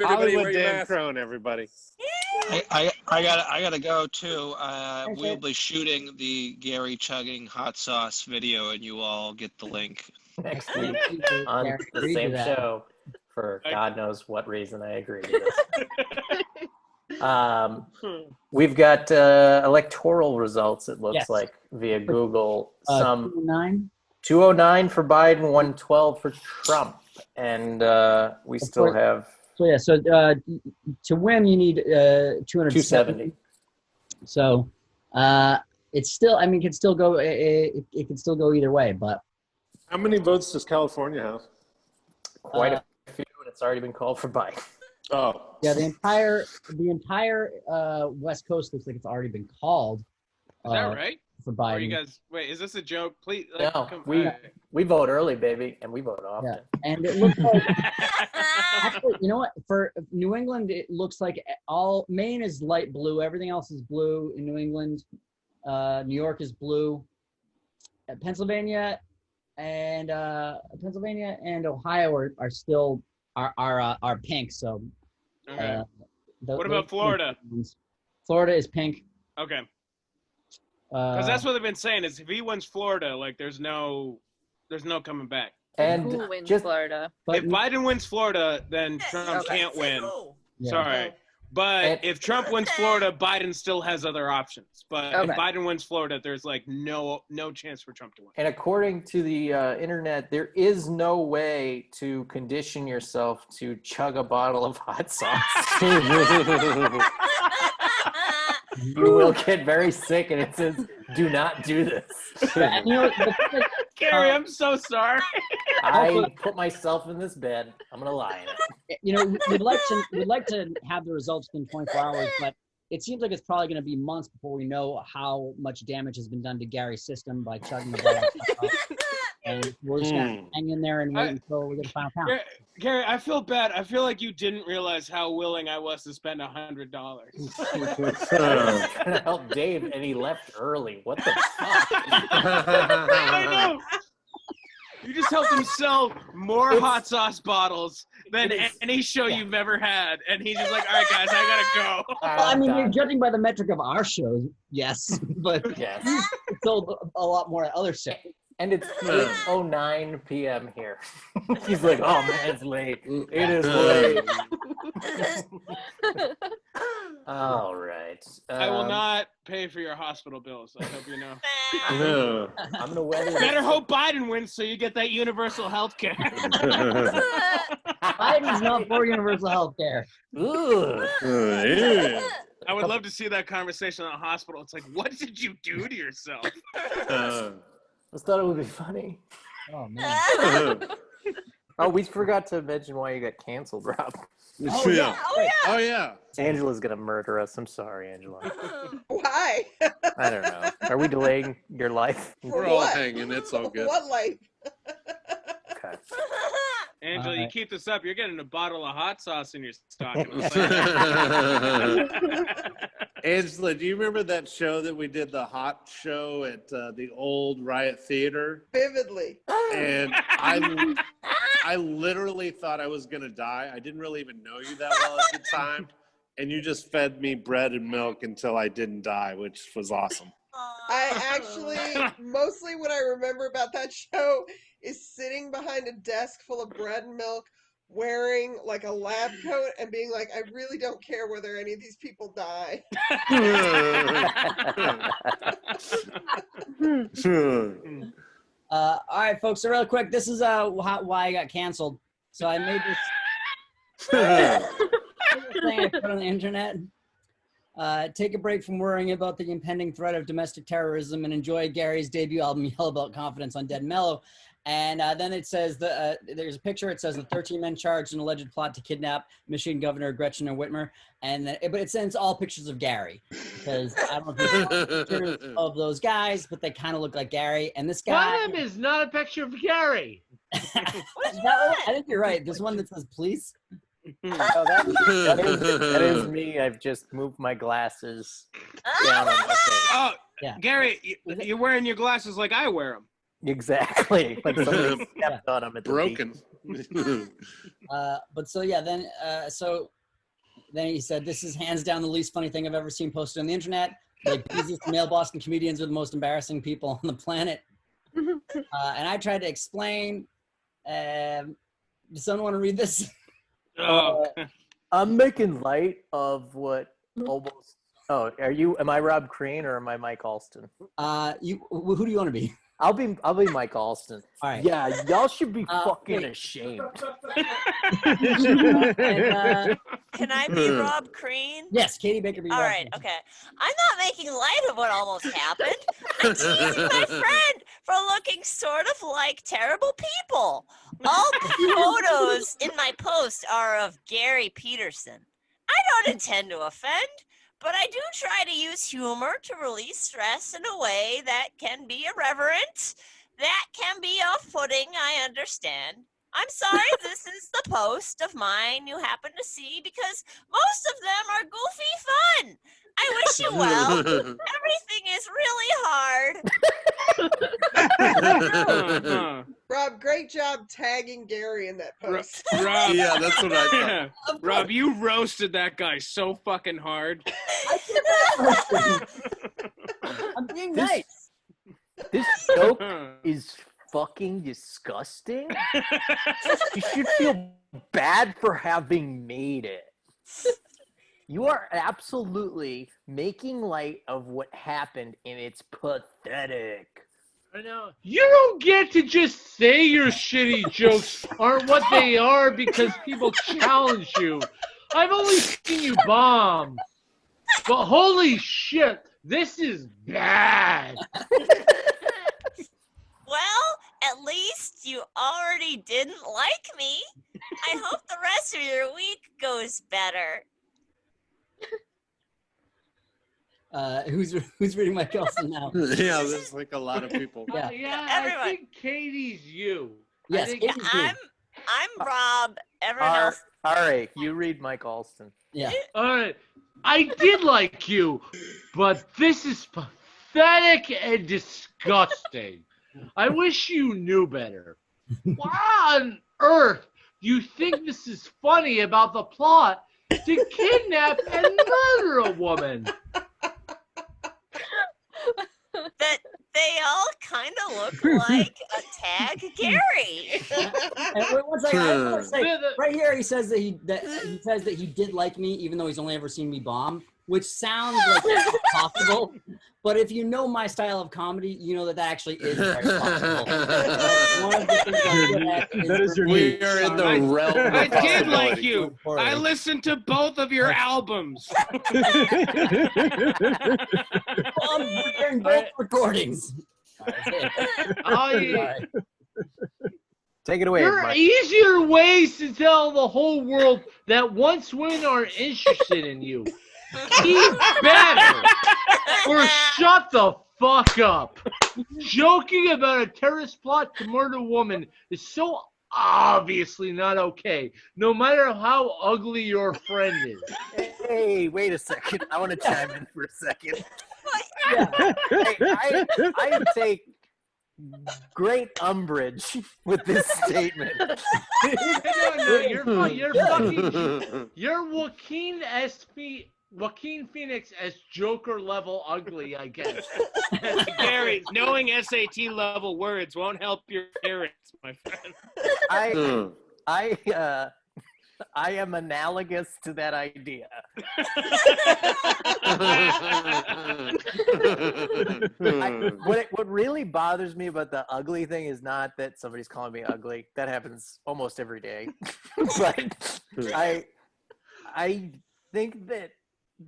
everybody wear your mask. Crohn, everybody. I gotta go too. We'll be shooting the Gary chugging hot sauce video, and you all get the link next week on the same show. For God knows what reason, I agree to this. We've got electoral results. It looks like via Google. 209 for Biden, 112 for Trump, and we still have. So to win, you need 270. So it's still. I mean, it can still go. It can still go either way. But how many votes does California have? Quite a few, and it's already been called for Biden. Oh. Yeah, the entire West Coast looks like it's already been called. Is that right? For Biden. Are you guys? Wait, is this a joke? Please. No, we vote early, baby, and we vote often. Yeah. And it looks like actually, you know what? For New England, it looks like Maine is light blue. Everything else is blue in New England. New York is blue. Pennsylvania and Ohio are still are pink. So. Okay. What about Florida? Florida is pink. Okay. Because that's what they've been saying is if he wins Florida, like there's no coming back. And who wins Florida? If Biden wins Florida, then Trump can't win. Yeah. Sorry. But if Trump wins Florida, Biden still has other options. But if Biden wins Florida, there's like no chance for Trump to win. And according to the internet, there is no way to condition yourself to chug a bottle of hot sauce. You will get very sick, and it says, "Do not do this." And you know, Gary, I'm so sorry. I put myself in this bed. I'm gonna lie in it. You know, we'd like to have the results within 24 hours, but it seems like it's probably going to be months before we know how much damage has been done to Gary's system by chugging the bottle. And we're just going to hang in there and wait until we get a final count. Gary, I feel bad. I feel like you didn't realize how willing I was to spend $100. Trying to help Dave, and he left early. What the fuck? I know. You just helped him sell more hot sauce bottles than any show you've ever had. And he's just like, all right, guys, I got to go. Well, I mean, you're judging by the metric of our shows, yes. But he's sold a lot more at other shows. And it's 8:09 p.m. here. He's like, oh, man, it's late. It is late. All right. I will not pay for your hospital bills. I hope you know. No. I'm going to weather this. Better hope Biden wins so you get that universal health care. Biden's not for universal health care. I would love to see that conversation in the hospital. It's like, what did you do to yourself? I just thought it would be funny. Oh, man. Oh, we forgot to mention why you got canceled, Rob. Oh, yeah. Oh, yeah. Angela's going to murder us. I'm sorry, Angela. Why? I don't know. Are we delaying your life? We're all hanging. It's all good. What life? Okay. Angela, you keep this up, you're getting a bottle of hot sauce in your stocking. Angela, do you remember that show that we did, the Hot Show at the old Riot Theater? Vividly. And I literally thought I was going to die. I didn't really even know you that well at the time. And you just fed me bread and milk until I didn't die, which was awesome. I actually, mostly what I remember about that show is sitting behind a desk full of bread and milk, wearing like a lab coat and being like, I really don't care whether any of these people die. All right, folks. So real quick, this is why I got canceled. So I made this thing I put on the internet. Take a break from worrying about the impending threat of domestic terrorism and enjoy Gary's debut album, Yell About Confidence on Dead Mellow. And then it says, there's a picture, it says the 13 men charged in alleged plot to kidnap Michigan Governor Gretchen Whitmer. But it sends all pictures of Gary. Because I don't know if you saw pictures of those guys, but they kind of look like Gary. And this guy. One of them is not a picture of Gary. I think you're right. There's one that says police. Oh, that is me. I've just moved my glasses down on my face. Oh, yeah. Gary, you're wearing your glasses like I wear them. Exactly. Like somebody stepped on them at the Broken. But so yeah, then he said, "This is hands down the least funny thing I've ever seen posted on the internet. Like these male Boston comedians are the most embarrassing people on the planet." And I tried to explain. Does someone want to read this? I'm making light of what almost. Oh, am I Rob Crean or am I Mike Alston? Who do you want to be? I'll be Mike Alston. All right. Yeah, y'all should be fucking ashamed. Can I be Rob Crean? Yes, Katie Baker be All Rob right, Crean. okay. I'm not making light of what almost happened. I'm teasing my friend for looking sort of like terrible people. All the photos in my post are of Gary Petersen. I don't intend to offend, but I do try to use humor to release stress in a way that can be irreverent, that can be off-putting, I understand. I'm sorry this is the post of mine you happen to see because most of them are goofy fun. I wish you well. Everything is really hard. Rob, great job tagging Gary in that post. Rob, yeah, that's what I thought. Rob, you roasted that guy so fucking hard. I'm being nice. This joke is fucking disgusting. You should feel bad for having made it. You are absolutely making light of what happened, and it's pathetic. I know. You don't get to just say your shitty jokes aren't what they are because people challenge you. I've only seen you bomb. But holy shit, this is bad. Well, at least you already didn't like me. I hope the rest of your week goes better. Who's reading Mike Elson now? Yeah, there's like a lot of people. Yeah, everyone. I think Katie's you. Yes, Katie's you. I'm Rob. Everyone else. All right, you read Mike Alston. Yeah. All right. I did like you, but this is pathetic and disgusting. I wish you knew better. Why on earth do you think this is funny about the plot to kidnap and murder a woman? That they all kind of look like a tag Gary. And wait, one second, I want to say, right here he says that he did like me even though he's only ever seen me bomb, which sounds like it's possible. But if you know my style of comedy, you know that actually is very possible. One of the things I'm good at is we are in the realm of I did like possibility. you. I listened to both of your albums. I'm hearing both recordings. Oh, yeah. Take it away, There are Mike. easier ways to tell the whole world that once women are interested in you. Be better or shut the fuck up. Joking about a terrorist plot to murder a woman is so obviously not okay, no matter how ugly your friend is. Hey, wait a second. I want to chime in for a second. Yeah. Hey, I take great umbrage with this statement. No, you're Joaquin Phoenix as Joker level ugly, I guess. Gary, knowing SAT level words won't help your parents, my friend. I am analogous to that idea. What really bothers me about the ugly thing is not that somebody's calling me ugly. That happens almost every day. But I think that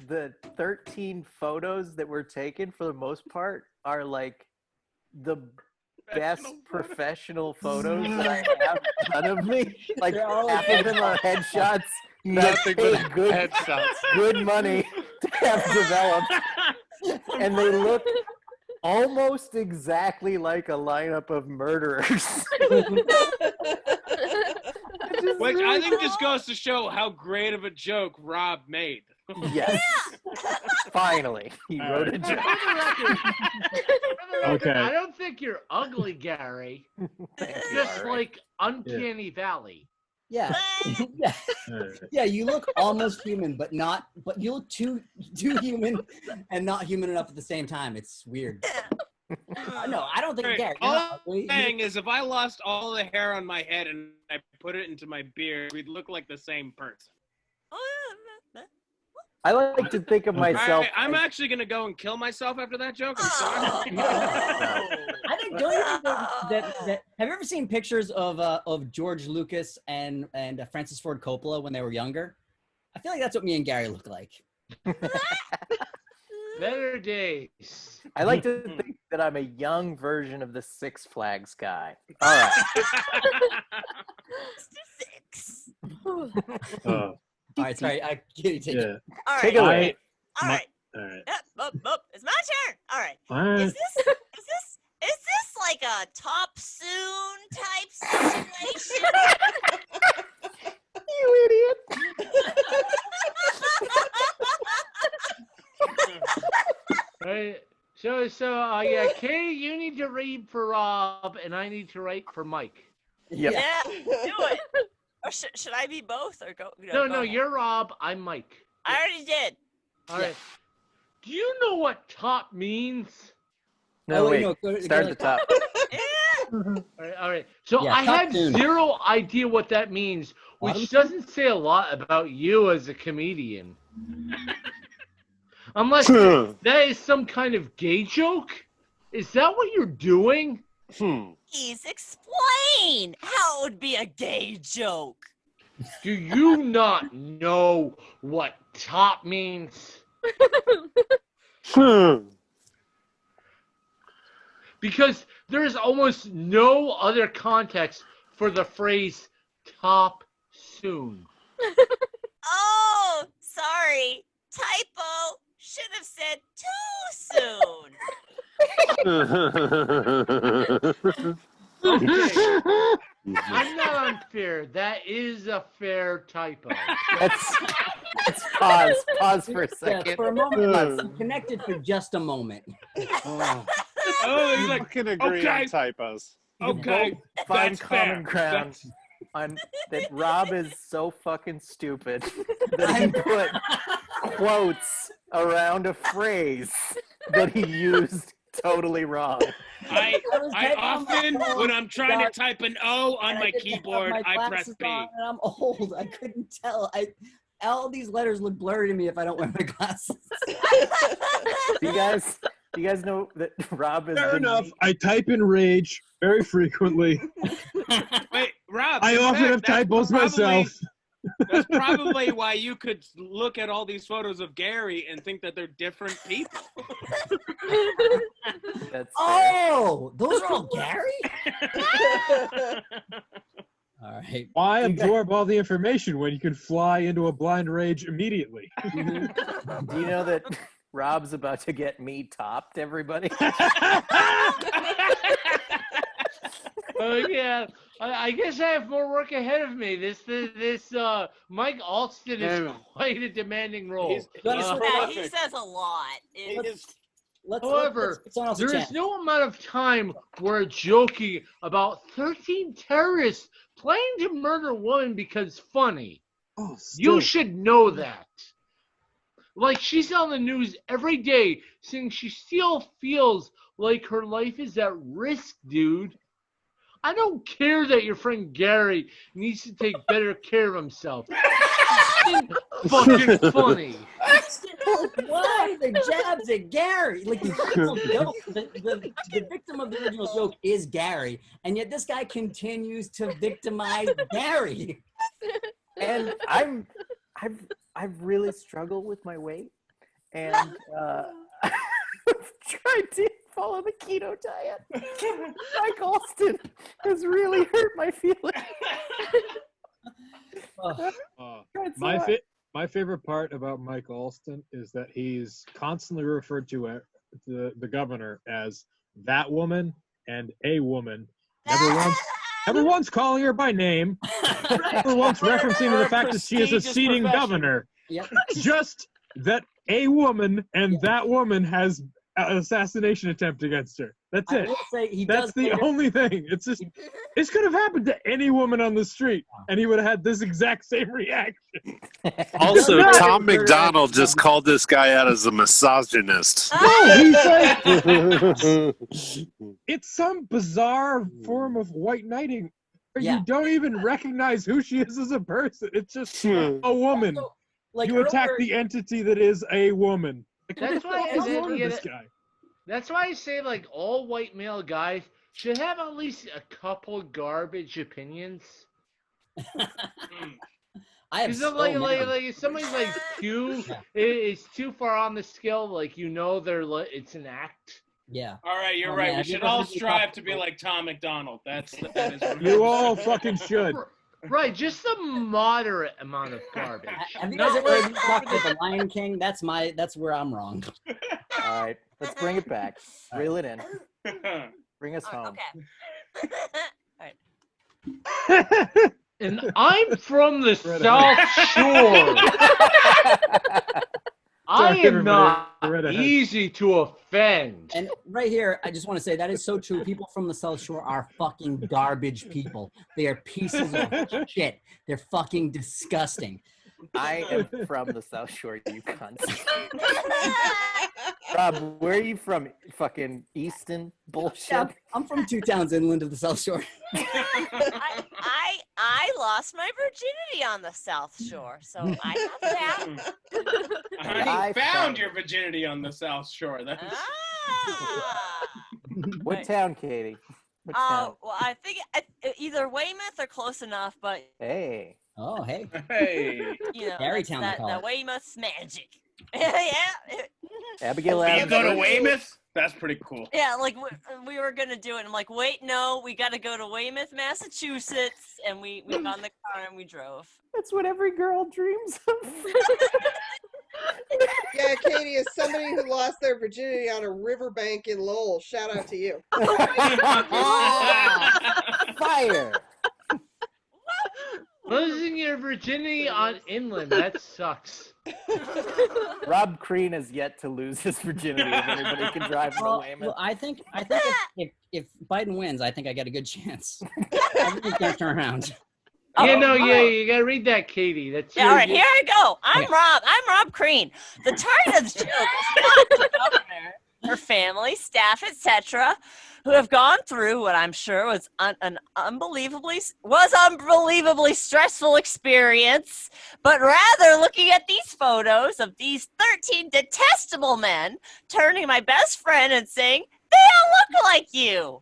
the 13 photos that were taken for the most part are like the best professional photos that I have done of me. Like half of them are headshots. Nothing but good headshots. Good money to have developed, and they look almost exactly like a lineup of murderers. Which I think just goes to show how great of a joke Rob made. Yes. Finally, he wrote a joke. Okay. I don't think you're ugly, Gary. Just like Uncanny Valley. Yeah. Yeah, you look almost human, but you look too human and not human enough at the same time. It's weird. No, I don't think Gary. All I'm saying is if I lost all the hair on my head and I put it into my beard, we'd look like the same person. I like to think of myself. I'm actually going to go and kill myself after that joke. I'm sorry. I think, don't you think that have you ever seen pictures of George Lucas and Francis Ford Coppola when they were younger? I feel like that's what me and Gary look like. Better days. I like to think that I'm a young version of the Six Flags guy. All right. Six. All right, sorry. Kitty, take it. All right. Take it away. All right. Up. It's my turn. All right. Is this like a top soon type situation? You idiot. Right. So yeah, Katie, you need to read for Rob, and I need to write for Mike. Yep. Yeah, do it. Or should I be both or go? No, you're Rob. I'm Mike. I already did. All right. Do you know what top means? No, wait. Start at the top. All right. So Yeah, I have soon. zero idea what that means, which doesn't say a lot about you as a comedian. Unless that is some kind of gay joke? Is that what you're doing? Please explain how it would be a gay joke. Do you not know what top means? Because there is almost no other context for the phrase top soon. Oh, sorry. Typo. Should have said too soon. Okay. I'm not unfair. That is a fair typo. Let's pause for a second. Yeah, for a moment. Connected for just a moment. Oh, he's like, I can agree on typos. Okay, Find that's common fair. ground on that Rob is so fucking stupid that he put quotes around a phrase that he used totally wrong. I often, when I'm trying to type an O on my keyboard, I press B. And I'm old. I couldn't tell. All these letters look blurry to me if I don't wear my glasses. Do you guys know that Rob is Fair enough. I type in rage very frequently. Wait, Rob. I in often fact, have that's typos probably- myself. That's probably why you could look at all these photos of Gary and think that they're different people. That's Oh, those are all Gary? All right. Why absorb all the information when you can fly into a blind rage immediately? Do you know that Rob's about to get me topped, everybody? Oh yeah, I guess I have more work ahead of me. This Mike Alston is quite a demanding role. He says a lot. However, there is no amount of time we're joking about 13 terrorists planning to murder a woman because funny. You should know that. Like, she's on the news every day saying she still feels like her life is at risk, dude. I don't care that your friend Gary needs to take better care of himself. It's fucking funny. Why the jabs at Gary? Like the original joke, the victim of the original joke is Gary, and yet this guy continues to victimize Gary. And I've really struggled with my weight, and I've tried to follow the keto diet. Mike Alston has really hurt my feelings. My favorite part about Mike Alston is that he's constantly referred to the governor as that woman and a woman. Never once calling her by name. Never once referencing to the fact that she is a seating governor. Yep. Just that a woman and that woman has an assassination attempt against her. That's it. I will say That's the only thing. It's just, this could have happened to any woman on the street, and he would have had this exact same reaction. Also, Tom McDonald just called this guy out as a misogynist. No, he's like, it's some bizarre form of white knighting where you don't even recognize who she is as a person. It's just a woman. Also, like you attack the entity that is a woman. Like, That's why what's wrong with this guy? That's why I say like all white male guys should have at least a couple garbage opinions. I have so like many. if somebody's like it's too far on the scale, like they're it's an act. Yeah. All right, you're right. Man, We should all strive to be like Tom McDonald. That is You all fucking should. Right, just a moderate amount of garbage. Have you guys ever heard me talk about the Lion King? That's where I'm wrong. All right, let's bring it back. Reel it in. Bring us home. Okay. And I'm from the South Shore. I am not easy to offend. And right here, I just want to say that is so true. People from the South Shore are fucking garbage people. They are pieces of shit. They're fucking disgusting. I am from the South Shore, you cunts. Rob, where are you from? Fucking Easton bullshit. Yeah, I'm from 2 towns inland of the South Shore. I lost my virginity on the South Shore, so I have that. I found your virginity on the South Shore. What town, Katie? What town? Well, I think either Weymouth or close enough, but Hey. Oh, hey. Hey. Garytown, that they call it. Weymouth's magic. Yeah. Abigail You Adams. go to Weymouth? That's pretty cool. Yeah, like we were gonna do it. And I'm like, wait, no, we got to go to Weymouth, Massachusetts, and we got in the car and we drove. That's what every girl dreams of. Yeah, Katie, as somebody who lost their virginity on a riverbank in Lowell, shout out to you. Fire. Losing your virginity on inland, that sucks. Rob Crean has yet to lose his virginity if anybody can drive to Weymouth. Well, I think if Biden wins, I think I got a good chance. I think he's gonna turn around. You gotta read that, Katie. That's all right. Here I go. I'm Rob Crean. The target of the joke is not the governor, her family, staff, etc., who have gone through what I'm sure was an unbelievably stressful experience, but rather looking at these photos of these 13 detestable men turning my best friend and saying, "They all look like you."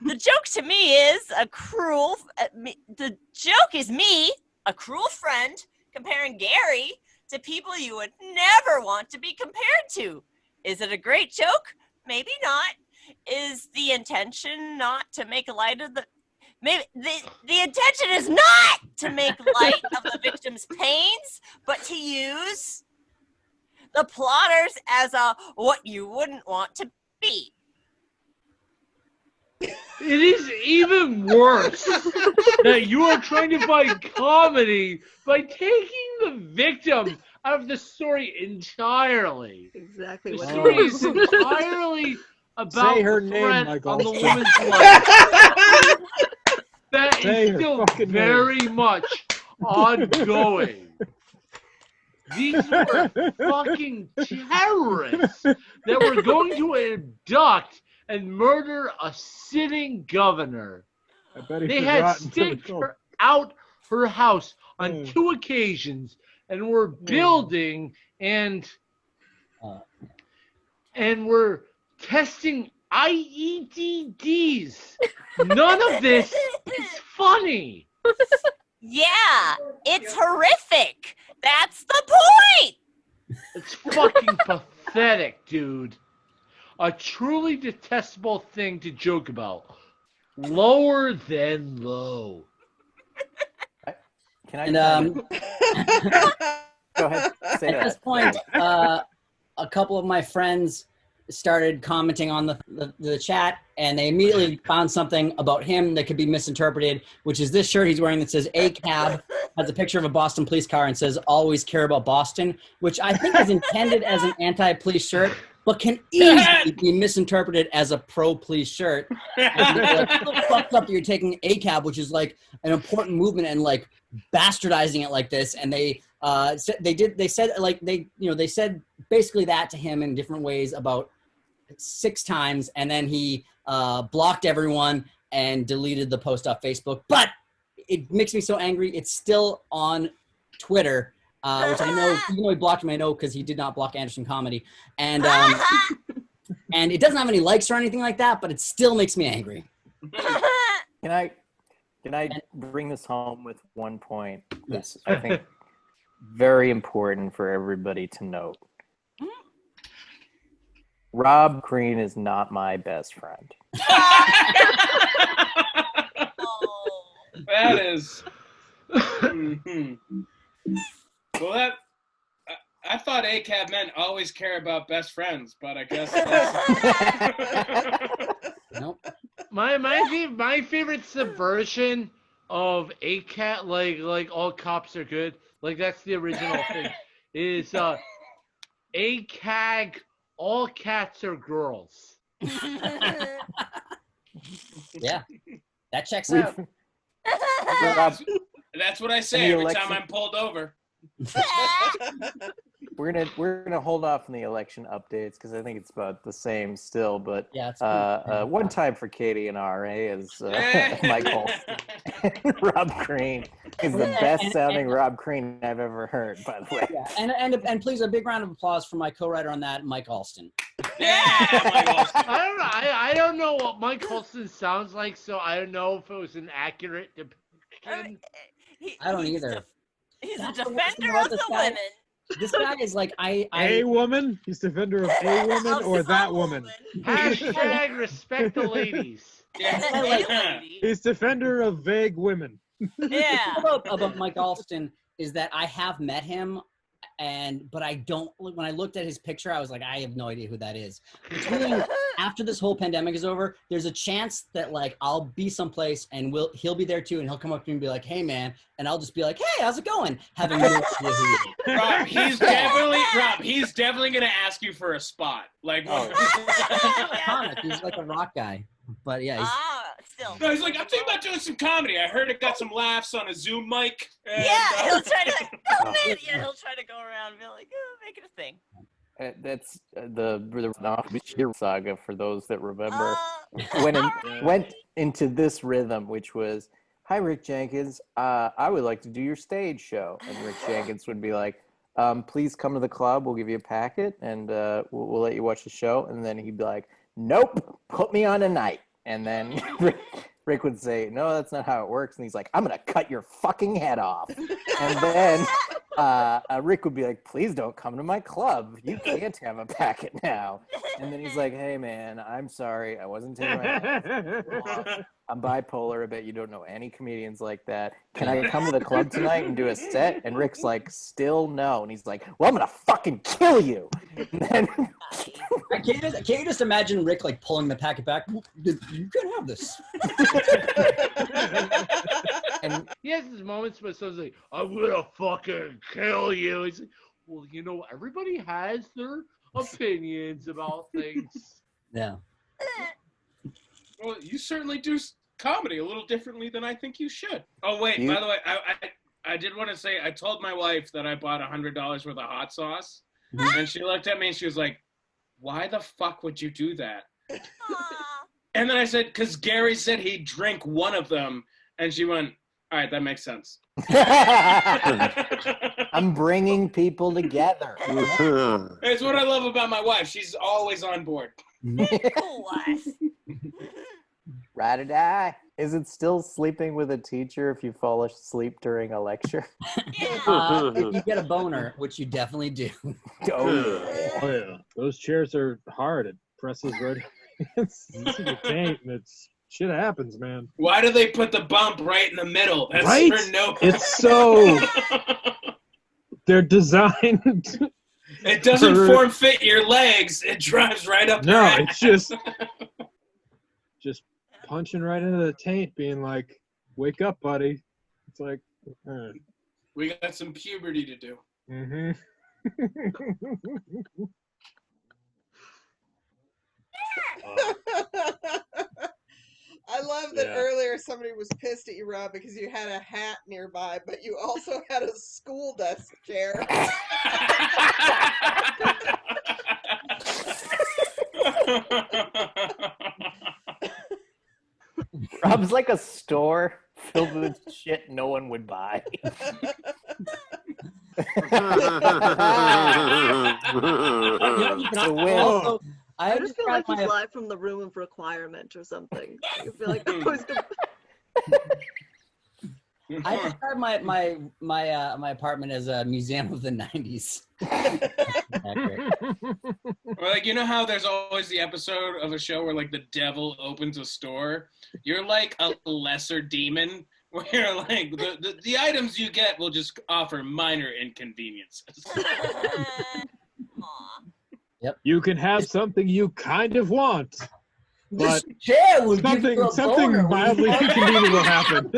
The joke to me is a cruel friend comparing Gary to people you would never want to be compared to. Is it a great joke? Maybe not. Is the intention not to make light of the intention is not to make light of the victim's pains, but to use the plotters as what you wouldn't want to be. It is even worse that you are trying to find comedy by taking the victim out of the story entirely. Exactly. The what story is entirely about Say her the name, threat Michael. on the woman's life. That Say is her still fucking name. very much ongoing. These were fucking terrorists that were going to abduct and murder a sitting governor. I bet he They had forgot until he staked told. her out her house on 2 occasions and were building and were testing IEDs. None of this is funny. Yeah, it's horrific. That's the point. It's fucking pathetic, dude. A truly detestable thing to joke about. Lower than low. Can I? And Go ahead. Say at that. this point, a couple of my friends started commenting on the chat, and they immediately found something about him that could be misinterpreted, which is this shirt he's wearing that says "A cab," has a picture of a Boston police car and says "Always care about Boston," which I think is intended as an anti-police shirt, but can easily be misinterpreted as a pro-police shirt. And they're like, "So fucked up that you're taking A cab," which is like an important movement, and like bastardizing it like this. And they said basically that to him in different ways about 6 times, and then he blocked everyone and deleted the post off Facebook. But it makes me so angry. It's still on Twitter, which I know, even though he blocked him, I know because he did not block Anderson Comedy. And and it doesn't have any likes or anything like that, but it still makes me angry. Can I bring this home with one point? Yes. I think very important for everybody to note. Rob Crean is not my best friend. That is. Well, that I thought ACAB meant always care about best friends, but I guess. Nope. My favorite subversion of ACAB, like all cops are good, like that's the original thing, is ACAG, all cats are girls. Yeah, that checks out. That's what I say every time I'm pulled over. We're gonna hold off on the election updates because I think it's about the same still. But yeah, one time for Katie and RA is Michael Rob Crean is the best sounding Rob Crean I've ever heard. By the way, yeah. And please a big round of applause for my co-writer on that, Mike Alston. I don't know what Mike Holston sounds like, so I don't know if it was an accurate depiction. I don't either. He's a defender of the women. This guy is like a woman. He's defender of a woman or that woman. Hashtag respect the ladies. He's defender of vague women. Yeah. About Mike Alston is that I have met him, but I don't. When I looked at his picture, I was like, I have no idea who that is. Between after this whole pandemic is over, there's a chance that like I'll be someplace and he'll be there too, and he'll come up to me and be like, "Hey, man," and I'll just be like, "Hey, how's it going?" Having no idea who he is. Rob, he's definitely gonna ask you for a spot. Like, he's like a rock guy, but yeah. Still. No, he's like, I'm thinking about doing some comedy. I heard it got some laughs on a Zoom mic. And, he'll try to. He'll try to go around and be like, make it a thing. that's the saga for those that remember. Went into this rhythm, which was, "Hi, Rick Jenkins. I would like to do your stage show." And Rick Jenkins would be like, "Please come to the club. We'll give you a packet, and we'll let you watch the show." And then he'd be like, "Nope, put me on tonight." And then Rick would say, "No, that's not how it works." And he's like, "I'm going to cut your fucking head off." And then Rick would be like, "Please don't come to my club. You can't have a packet now." And then he's like, "Hey, man, I'm sorry. I wasn't taking my I'm bipolar. I bet you don't know any comedians like that. Can I come to the club tonight and do a set?" And Rick's like, "Still no." And he's like, "Well, I'm going to fucking kill you." And then Can't you just imagine Rick like pulling the packet back? You can have this. And he has his moments where someone's like, "I'm gonna fucking kill you." He's like, well, everybody has their opinions about things. Yeah. Well, you certainly do comedy a little differently than I think you should. Oh, wait, by the way, I did want to say, I told my wife that I bought $100 worth of hot sauce, and she looked at me and she was like, "Why the fuck would you do that?" And then I said, because Gary said he'd drink one of them. And she went, all right, that makes sense. I'm bringing people together. It's what I love about my wife. She's always on board. Cool wife. Ride or die. Is it still sleeping with a teacher if you fall asleep during a lecture? If you get a boner, which you definitely do. Oh yeah. Those chairs are hard. It presses right against your taint, and shit happens, man. Why do they put the bump right in the middle? That's Right? for no It's so... They're designed... It doesn't form fit your legs. It drives right up No, your ass. it's just punching right into the taint, being like, wake up, buddy. It's like... We got some puberty to do. Mm-hmm. I love that earlier somebody was pissed at you, Rob, because you had a hat nearby, but you also had a school desk chair. Rob's like a store filled with shit no one would buy. I just feel like he's live from the room of requirement or something. I feel like that was I describe my apartment as a museum of the 90s. Or like, you know how there's always the episode of a show where like the devil opens a store? You're like a lesser demon where like the items you get will just offer minor inconveniences. Yep. You can have something you kind of want, but this chair will give you a something boner. mildly inconvenient will happen.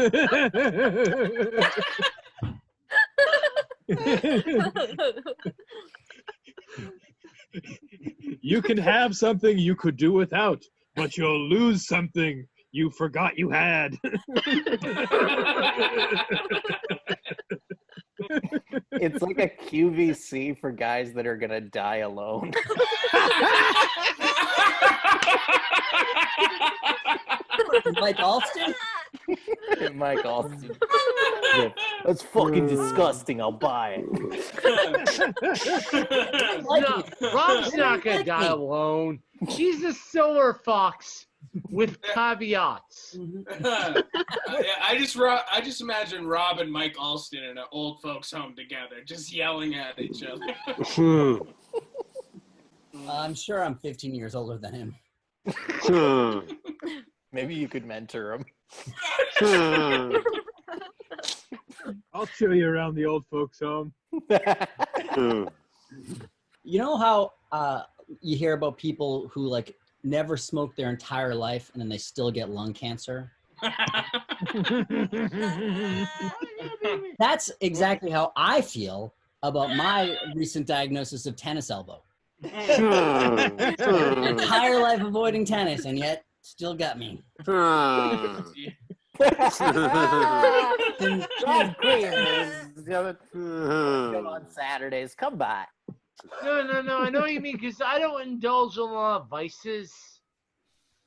You can have something you could do without, but you'll lose something you forgot you had. It's like a QVC for guys that are gonna die alone. Mike Alston? Mike Alston. Yeah, that's fucking disgusting. I'll buy it. No, Rob's not gonna die alone. He's a silver fox with caveats. I just imagine Rob and Mike Alston in an old folks home together, just yelling at each other. I'm sure I'm 15 years older than him. Maybe you could mentor him. I'll show you around the old folks' home. You know how you hear about people who like never smoked their entire life and then they still get lung cancer? That's exactly how I feel about my recent diagnosis of tennis elbow. Entire life avoiding tennis, and yet still got me. John Crean is on Saturdays. Come by. No. I know what you mean, because I don't indulge in a lot of vices.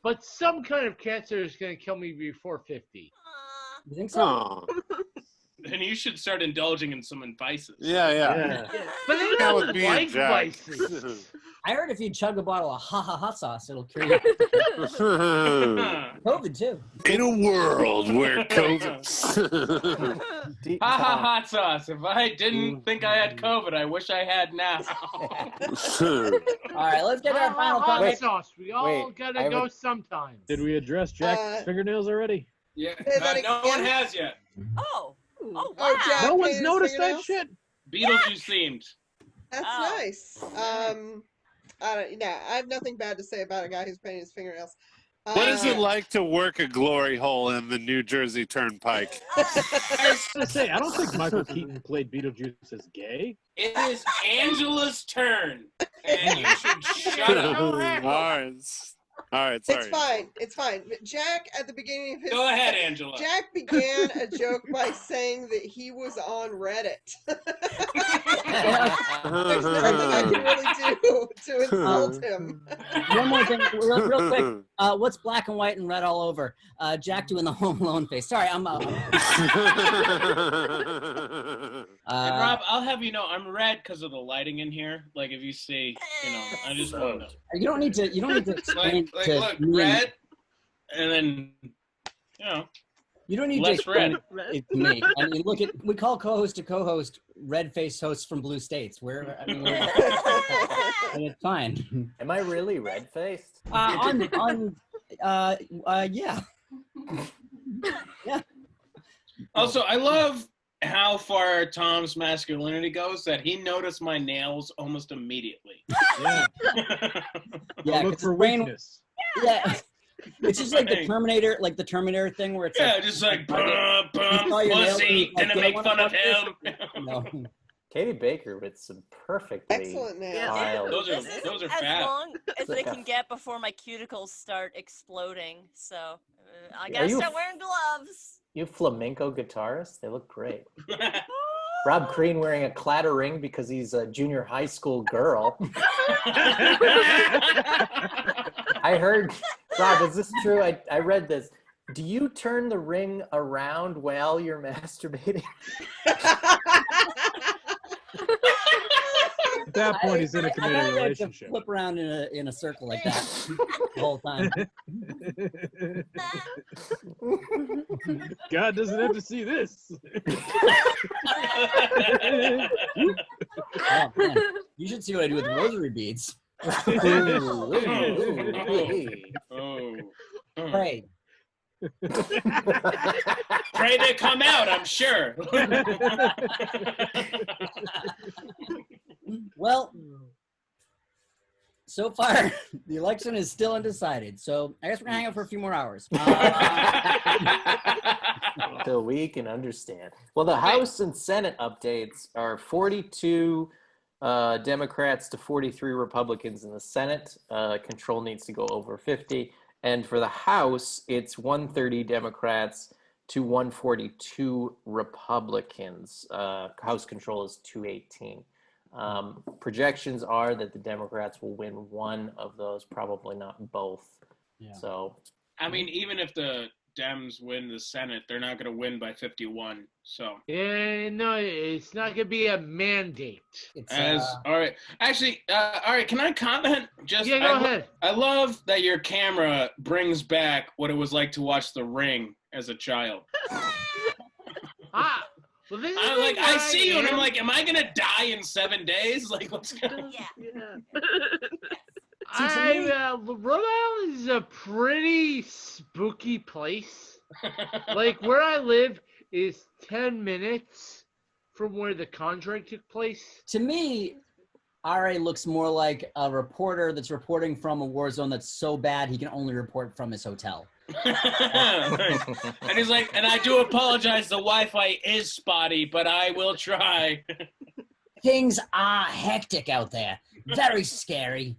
But some kind of cancer is going to kill me before 50. You think so? Then you should start indulging in some vices. Yeah. But they don't like vices. I heard if you chug a bottle of hot sauce, it'll cure you. COVID too. In a world where COVID. Hot sauce. If I didn't think I had COVID, I wish I had now. All right, let's get our final hot topic. sauce. We all gotta go sometimes. Did we address Jack's fingernails already? Yeah, no one has yet. Oh wow. No one's noticed that shit. Beetlejuice themed. That's nice. I have nothing bad to say about a guy who's painting his fingernails. What is it like to work a glory hole in the New Jersey Turnpike? I was gonna say, I don't think Michael Keaton played Beetlejuice as gay. It is Angela's turn, and you should shut up. All right. All right, sorry. It's fine. It's fine. Jack, at the beginning of his... Go ahead, Angela. Jack began a joke by saying that he was on Reddit. There's nothing I can really do to insult him. One more thing, real quick. What's black and white and red all over? Jack doing the Home Alone face. Sorry, I'm... And Rob, I'll have you know, I'm red because of the lighting in here. Like, if you see, you know, I just want to know. You don't need to explain like to look, me red, and then, you know. You don't need less to explain red. it to me. I mean, look at, we call co-host to co-host red-faced hosts from blue states. We're it's fine. Am I really red-faced? Yeah. Yeah. Also, I love how far Tom's masculinity goes, that he noticed my nails almost immediately. Yeah. Yeah, Look for brain- weakness. Yeah. It's just like the Terminator thing where it's like, just like, pussy, gonna make fun of him. No. Katie Baker with some perfectly Excellent nails. styled. Those are As fat. long as they can get before my cuticles start exploding. So I gotta start wearing gloves. You flamenco guitarist? They look great. Rob Crean wearing a clatter ring because he's a junior high school girl. I heard, Rob, is this true? I read this. Do you turn the ring around while you're masturbating? At that point, he's in a committed I relationship. flip around in a circle like that the whole time. God doesn't have to see this. Oh, man. You should see what I do with rosary beads. Pray. Pray they come out, I'm sure. Well, so far, the election is still undecided. So I guess we're gonna hang out for a few more hours. So we can understand. Well, the House and Senate updates are 42 Democrats to 43 Republicans in the Senate. Control needs to go over 50. And for the House, it's 130 Democrats to 142 Republicans. House control is 218. Projections are that the Democrats will win one of those, probably not both. Yeah. So, I mean, even if the Dems win the Senate, they're not going to win by 51. So yeah, no, it's not going to be a mandate. All right. Actually, all right. Can I comment? Just yeah, go ahead. I love that your camera brings back what it was like to watch The Ring as a child. Well, this is I see you, and I'm like, am I gonna die in 7 days? Like, what's going on? Yeah. Rhode Island is a pretty spooky place. Like, where I live is 10 minutes from where The Conjuring took place. To me, RA looks more like a reporter that's reporting from a war zone that's so bad he can only report from his hotel. And he's like, and I do apologize, the Wi-Fi is spotty, but I will try. Things are hectic out there. Very scary.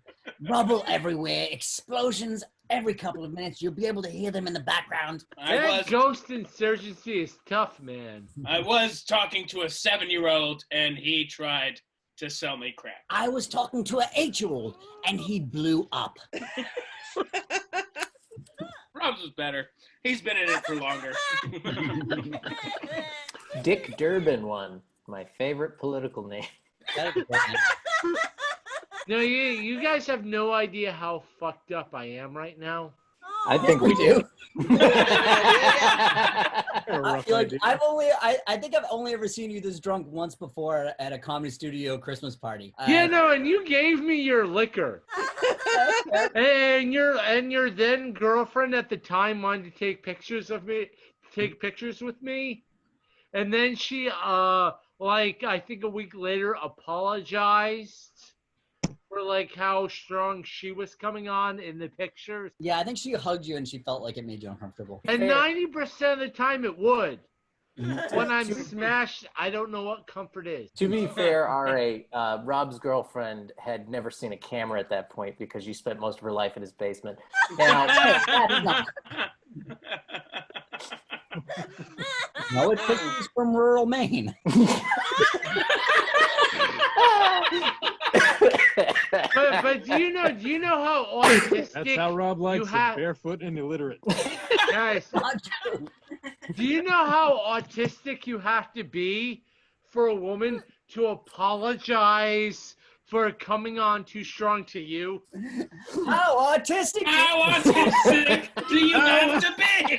Rubble everywhere. Explosions every couple of minutes. You'll be able to hear them in the background. Ghost insurgency is tough, man. I was talking to a 7-year-old, and he tried to sell me crack. I was talking to an 8-year-old, and he blew up. Rob's was better. He's been in it for longer. Dick Durbin won. My favorite political name. No, you guys have no idea how fucked up I am right now. I think we do. I think I've only ever seen you this drunk once before at a Comedy Studio Christmas party. And you gave me your liquor. and your then girlfriend at the time wanted to take pictures with me. And then she I think a week later apologized for like how strong she was coming on in the pictures. Yeah, I think she hugged you and she felt like it made you uncomfortable. And 90% of the time it would. When I'm smashed, I don't know what comfort is. To be fair, RA, Rob's girlfriend had never seen a camera at that point because she spent most of her life in his basement. Now, No, it's pictures from rural Maine. But do you know how autistic That's how Rob likes it, have... barefoot and illiterate. Guys, do you know how autistic you have to be for a woman to apologize for coming on too strong to you? How autistic? How autistic do you have to be?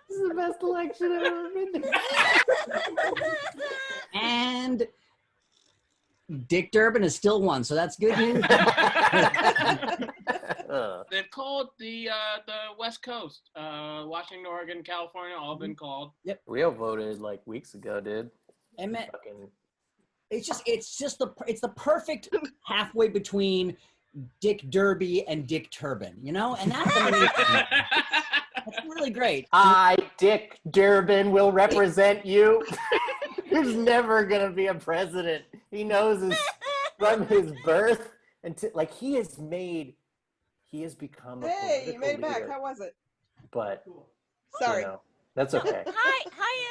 This is the best election I've ever been to. And Dick Durbin has still won, so that's good news. They've called the West Coast, Washington, Oregon, California, all been called. Yep. We all voted like weeks ago, dude. And man, it's the perfect halfway between Dick Derby and Dick Turbin, you know? And that's amazing. That's really great. I, Dick Durbin, will represent you. There's never gonna be a president. He knows from his birth like he has become a Hey, you made it leader. back. How was it? But Sorry. you know, that's okay. Hi,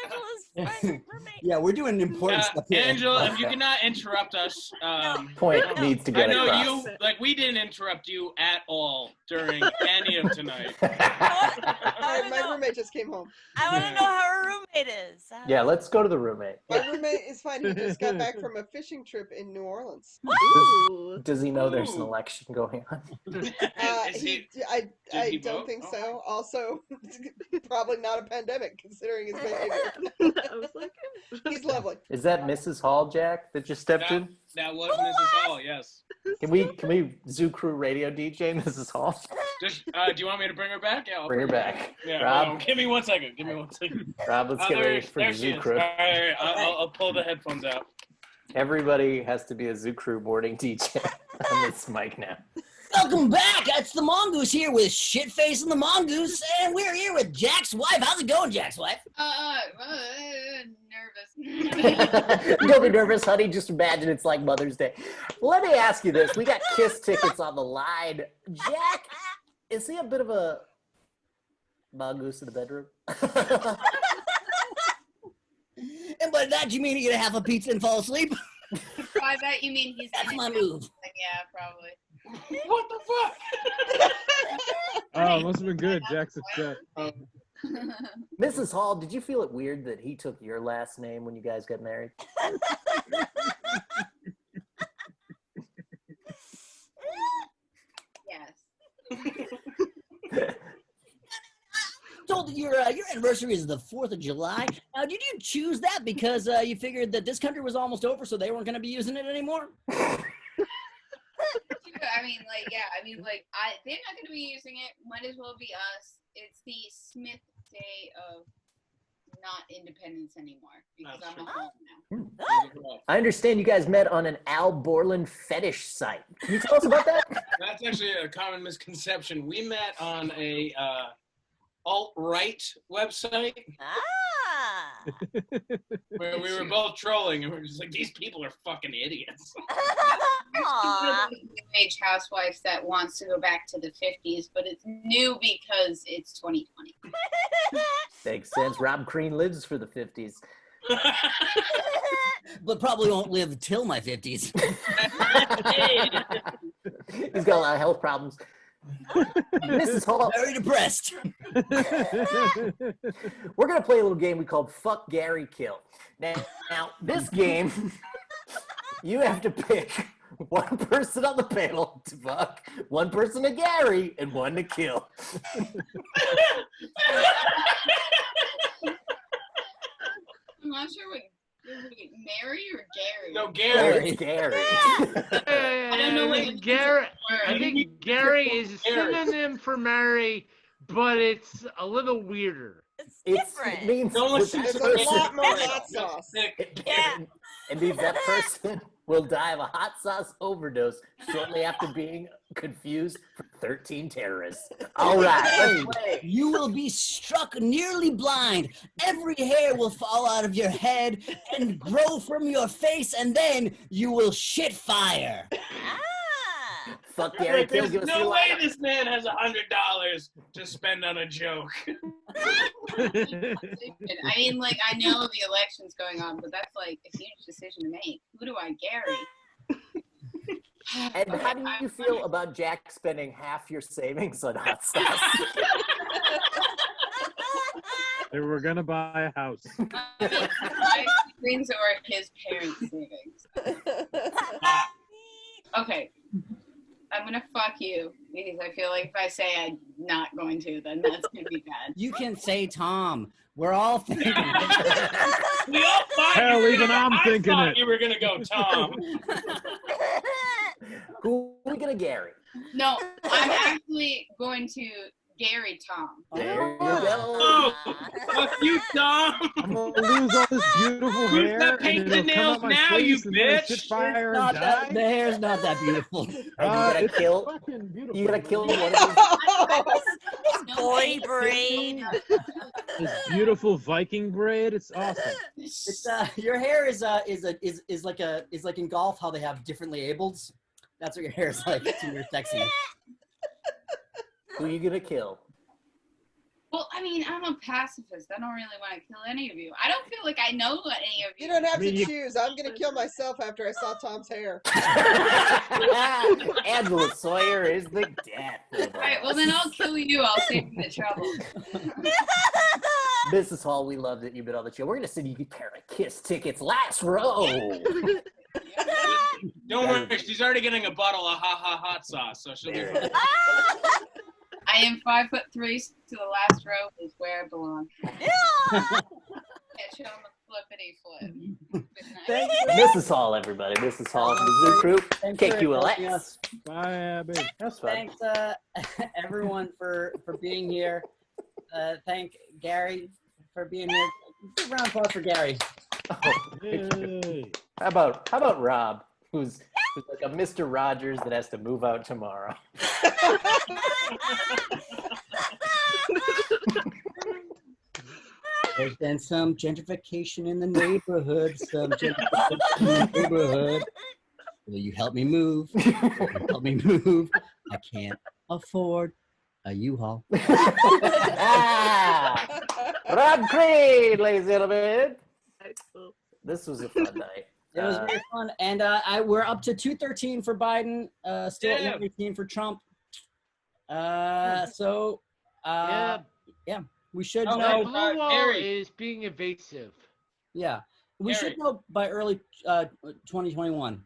Angela's roommate. Yeah, we're doing important stuff here. Angela, if you cannot interrupt us. Point needs to get I know across. we didn't interrupt you at all during any of tonight. My roommate just came home. I want to know how her roommate is. Yeah, let's go to the roommate. My roommate is fine. He just got back from a fishing trip in New Orleans. Does he know there's an election going on? I don't think so. Also, probably not a pandemic considering his behavior. I was like, he's lovely. Is that Mrs. Hall, Jack, that just stepped in? That was Mrs. Hall, yes. Can we Zoo Crew radio DJ Mrs. Hall? Just, do you want me to bring her back? Yeah, I'll Bring her back. Yeah, Rob? hold on. Give me 1 second. Rob, let's get ready for the there she Zoo is. Crew. All right, I'll pull the headphones out. Everybody has to be a Zoo Crew morning DJ on this mic now. Welcome back. It's the Mongoose here with Shitface and the Mongoose, and we're here with Jack's wife. How's it going, Jack's wife? Nervous. Don't be nervous, honey. Just imagine it's like Mother's Day. Let me ask you this. We got Kiss tickets on the line. Jack, is he a bit of a mongoose in the bedroom? And by that, you mean you're going to have a pizza and fall asleep? By that you mean he's That's my move. Yeah, probably. What the fuck? Oh, it must have been good. Jack's upset. Mrs. Hall, did you feel it weird that he took your last name when you guys got married? Yes. Told that your anniversary is the 4th of July. Now, did you choose that because you figured that this country was almost over, so they weren't going to be using it anymore? They're not going to be using it. Might as well be us. It's the Smith Day of not independence anymore because I'm a home now. I understand you guys met on an Al Borland fetish site. Can you tell us about that? That's actually a common misconception. We met on a alt-right website where we were both trolling and we were just like, these people are fucking idiots. New-age housewife that wants to go back to the 50s, but it's new because it's 2020. Makes sense. Rob Crean lives for the 50s. But probably won't live till my 50s. He's got a lot of health problems. Mrs. Hall. Very depressed. We're going to play a little game we called Fuck, Gary, Kill. Now this game, you have to pick one person on the panel to fuck, one person to Gary, and one to kill. I'm not sure what Mary or Gary? No, Gary. Gary. I don't know what Gary. I think Gary is a synonym for Mary, but it's a little weirder. It's different. It means Don't listen There's to a lot more hot sauce. it means that person will die of a hot sauce overdose shortly after being confused for 13 terrorists. All right, let's play. You will be struck nearly blind. Every hair will fall out of your head and grow from your face, and then you will shit fire. Fuck Gary Kill. There's no way this man has $100 to spend on a joke. I mean, like, I know the election's going on, but that's like a huge decision to make. Who do I Gary? And how do you feel about Jack spending half your savings on hot sauce? They were gonna buy a house. My savings or his parents' savings. Okay. I'm gonna fuck you because I feel like if I say I'm not going to, then that's gonna be bad. You can say Tom. We're all thinking. We all thought Hell, even I'm I thinking thought it. you were gonna go Tom. Who are we gonna Gary? No, I'm actually going to Gary Tom. There you go. Oh, fuck you, Tom. I'm gonna lose all this beautiful Who's hair. that and paint it'll the come nails out my now, you face and then I bitch? shit fire Not and that, die. the hair's not that beautiful. And you gotta It's kill. fucking beautiful. You gotta kill one of these. Boy braid. This beautiful Viking braid. It's awesome. It's your hair is like in golf how they have differently ableds. That's what your hair is like. It's your sexy. Who are you gonna kill? Well, I mean, I'm a pacifist. I don't really want to kill any of you. I don't feel like I know any of you. You don't have to choose. I'm going to kill myself after I saw Tom's hair. Angela Sawyer is the death. All right, well, then I'll kill you. I'll save you the trouble. Mrs. Hall, we love that you've been on the show. We're gonna send you a pair of Kiss tickets, last row. Don't worry, she's already getting a bottle of hot sauce, so she'll be fine. I am 5'3", so the last row is where I belong. Catch you on the flippity flip. Good night. Mrs. Hall, everybody. Mrs. Hall from the Zoo Crew. Thanks for KQLX. helping us. Bye, Abby. That's fun. Thanks, everyone, for being here. Thank Gary for being here. Big round of applause for Gary. Yay. How about Rob, who's like a Mr. Rogers that has to move out tomorrow? There's been some gentrification in the neighborhood. Will you help me move? Help me move. I can't afford a U-Haul. Rob Crean, ladies and gentlemen. This was a fun night. It was very fun, and we're up to 213 for Biden, still at 118 for Trump. Yeah, we should Oh, know. the blue wall is being evasive. Yeah, we should know by early 2021.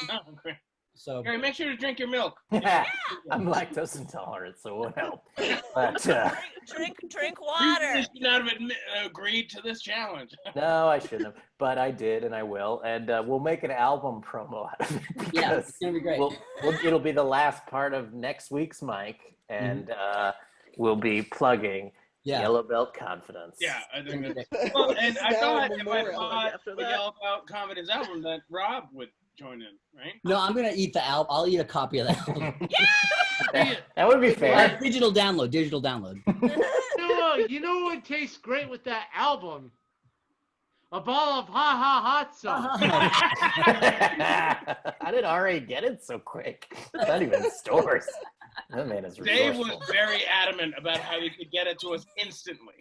Oh, okay. So, Gary, make sure to drink your milk. I'm lactose intolerant, so it won't help. But Drink water. You should not have agreed to this challenge. no, I shouldn't have, but I did, and I will, and we'll make an album promo out of it. Yeah, it's gonna be great. It'll be the last part of next week's mic, and we'll be plugging Yellow Belt Confidence. Yeah, I think that's well, and I thought if I bought the Yellow Belt Confidence album that Rob would join in, right? No, I'm gonna eat the album. I'll eat a copy of that album. That would be fair. Digital download. You know what tastes great with that album? A ball of hot sauce. How did RA get it so quick? Not even in stores. That man is Dave resourceful. was very adamant about how he could get it to us instantly.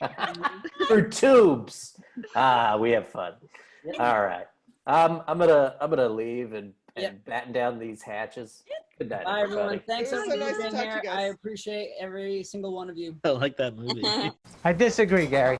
Through tubes. We have fun. All right. I'm gonna leave and batten down these hatches. Good night, Bye, everyone. Thanks It was so everybody nice for to being talk to here. you guys. I appreciate every single one of you. I like that movie. I disagree, Gary.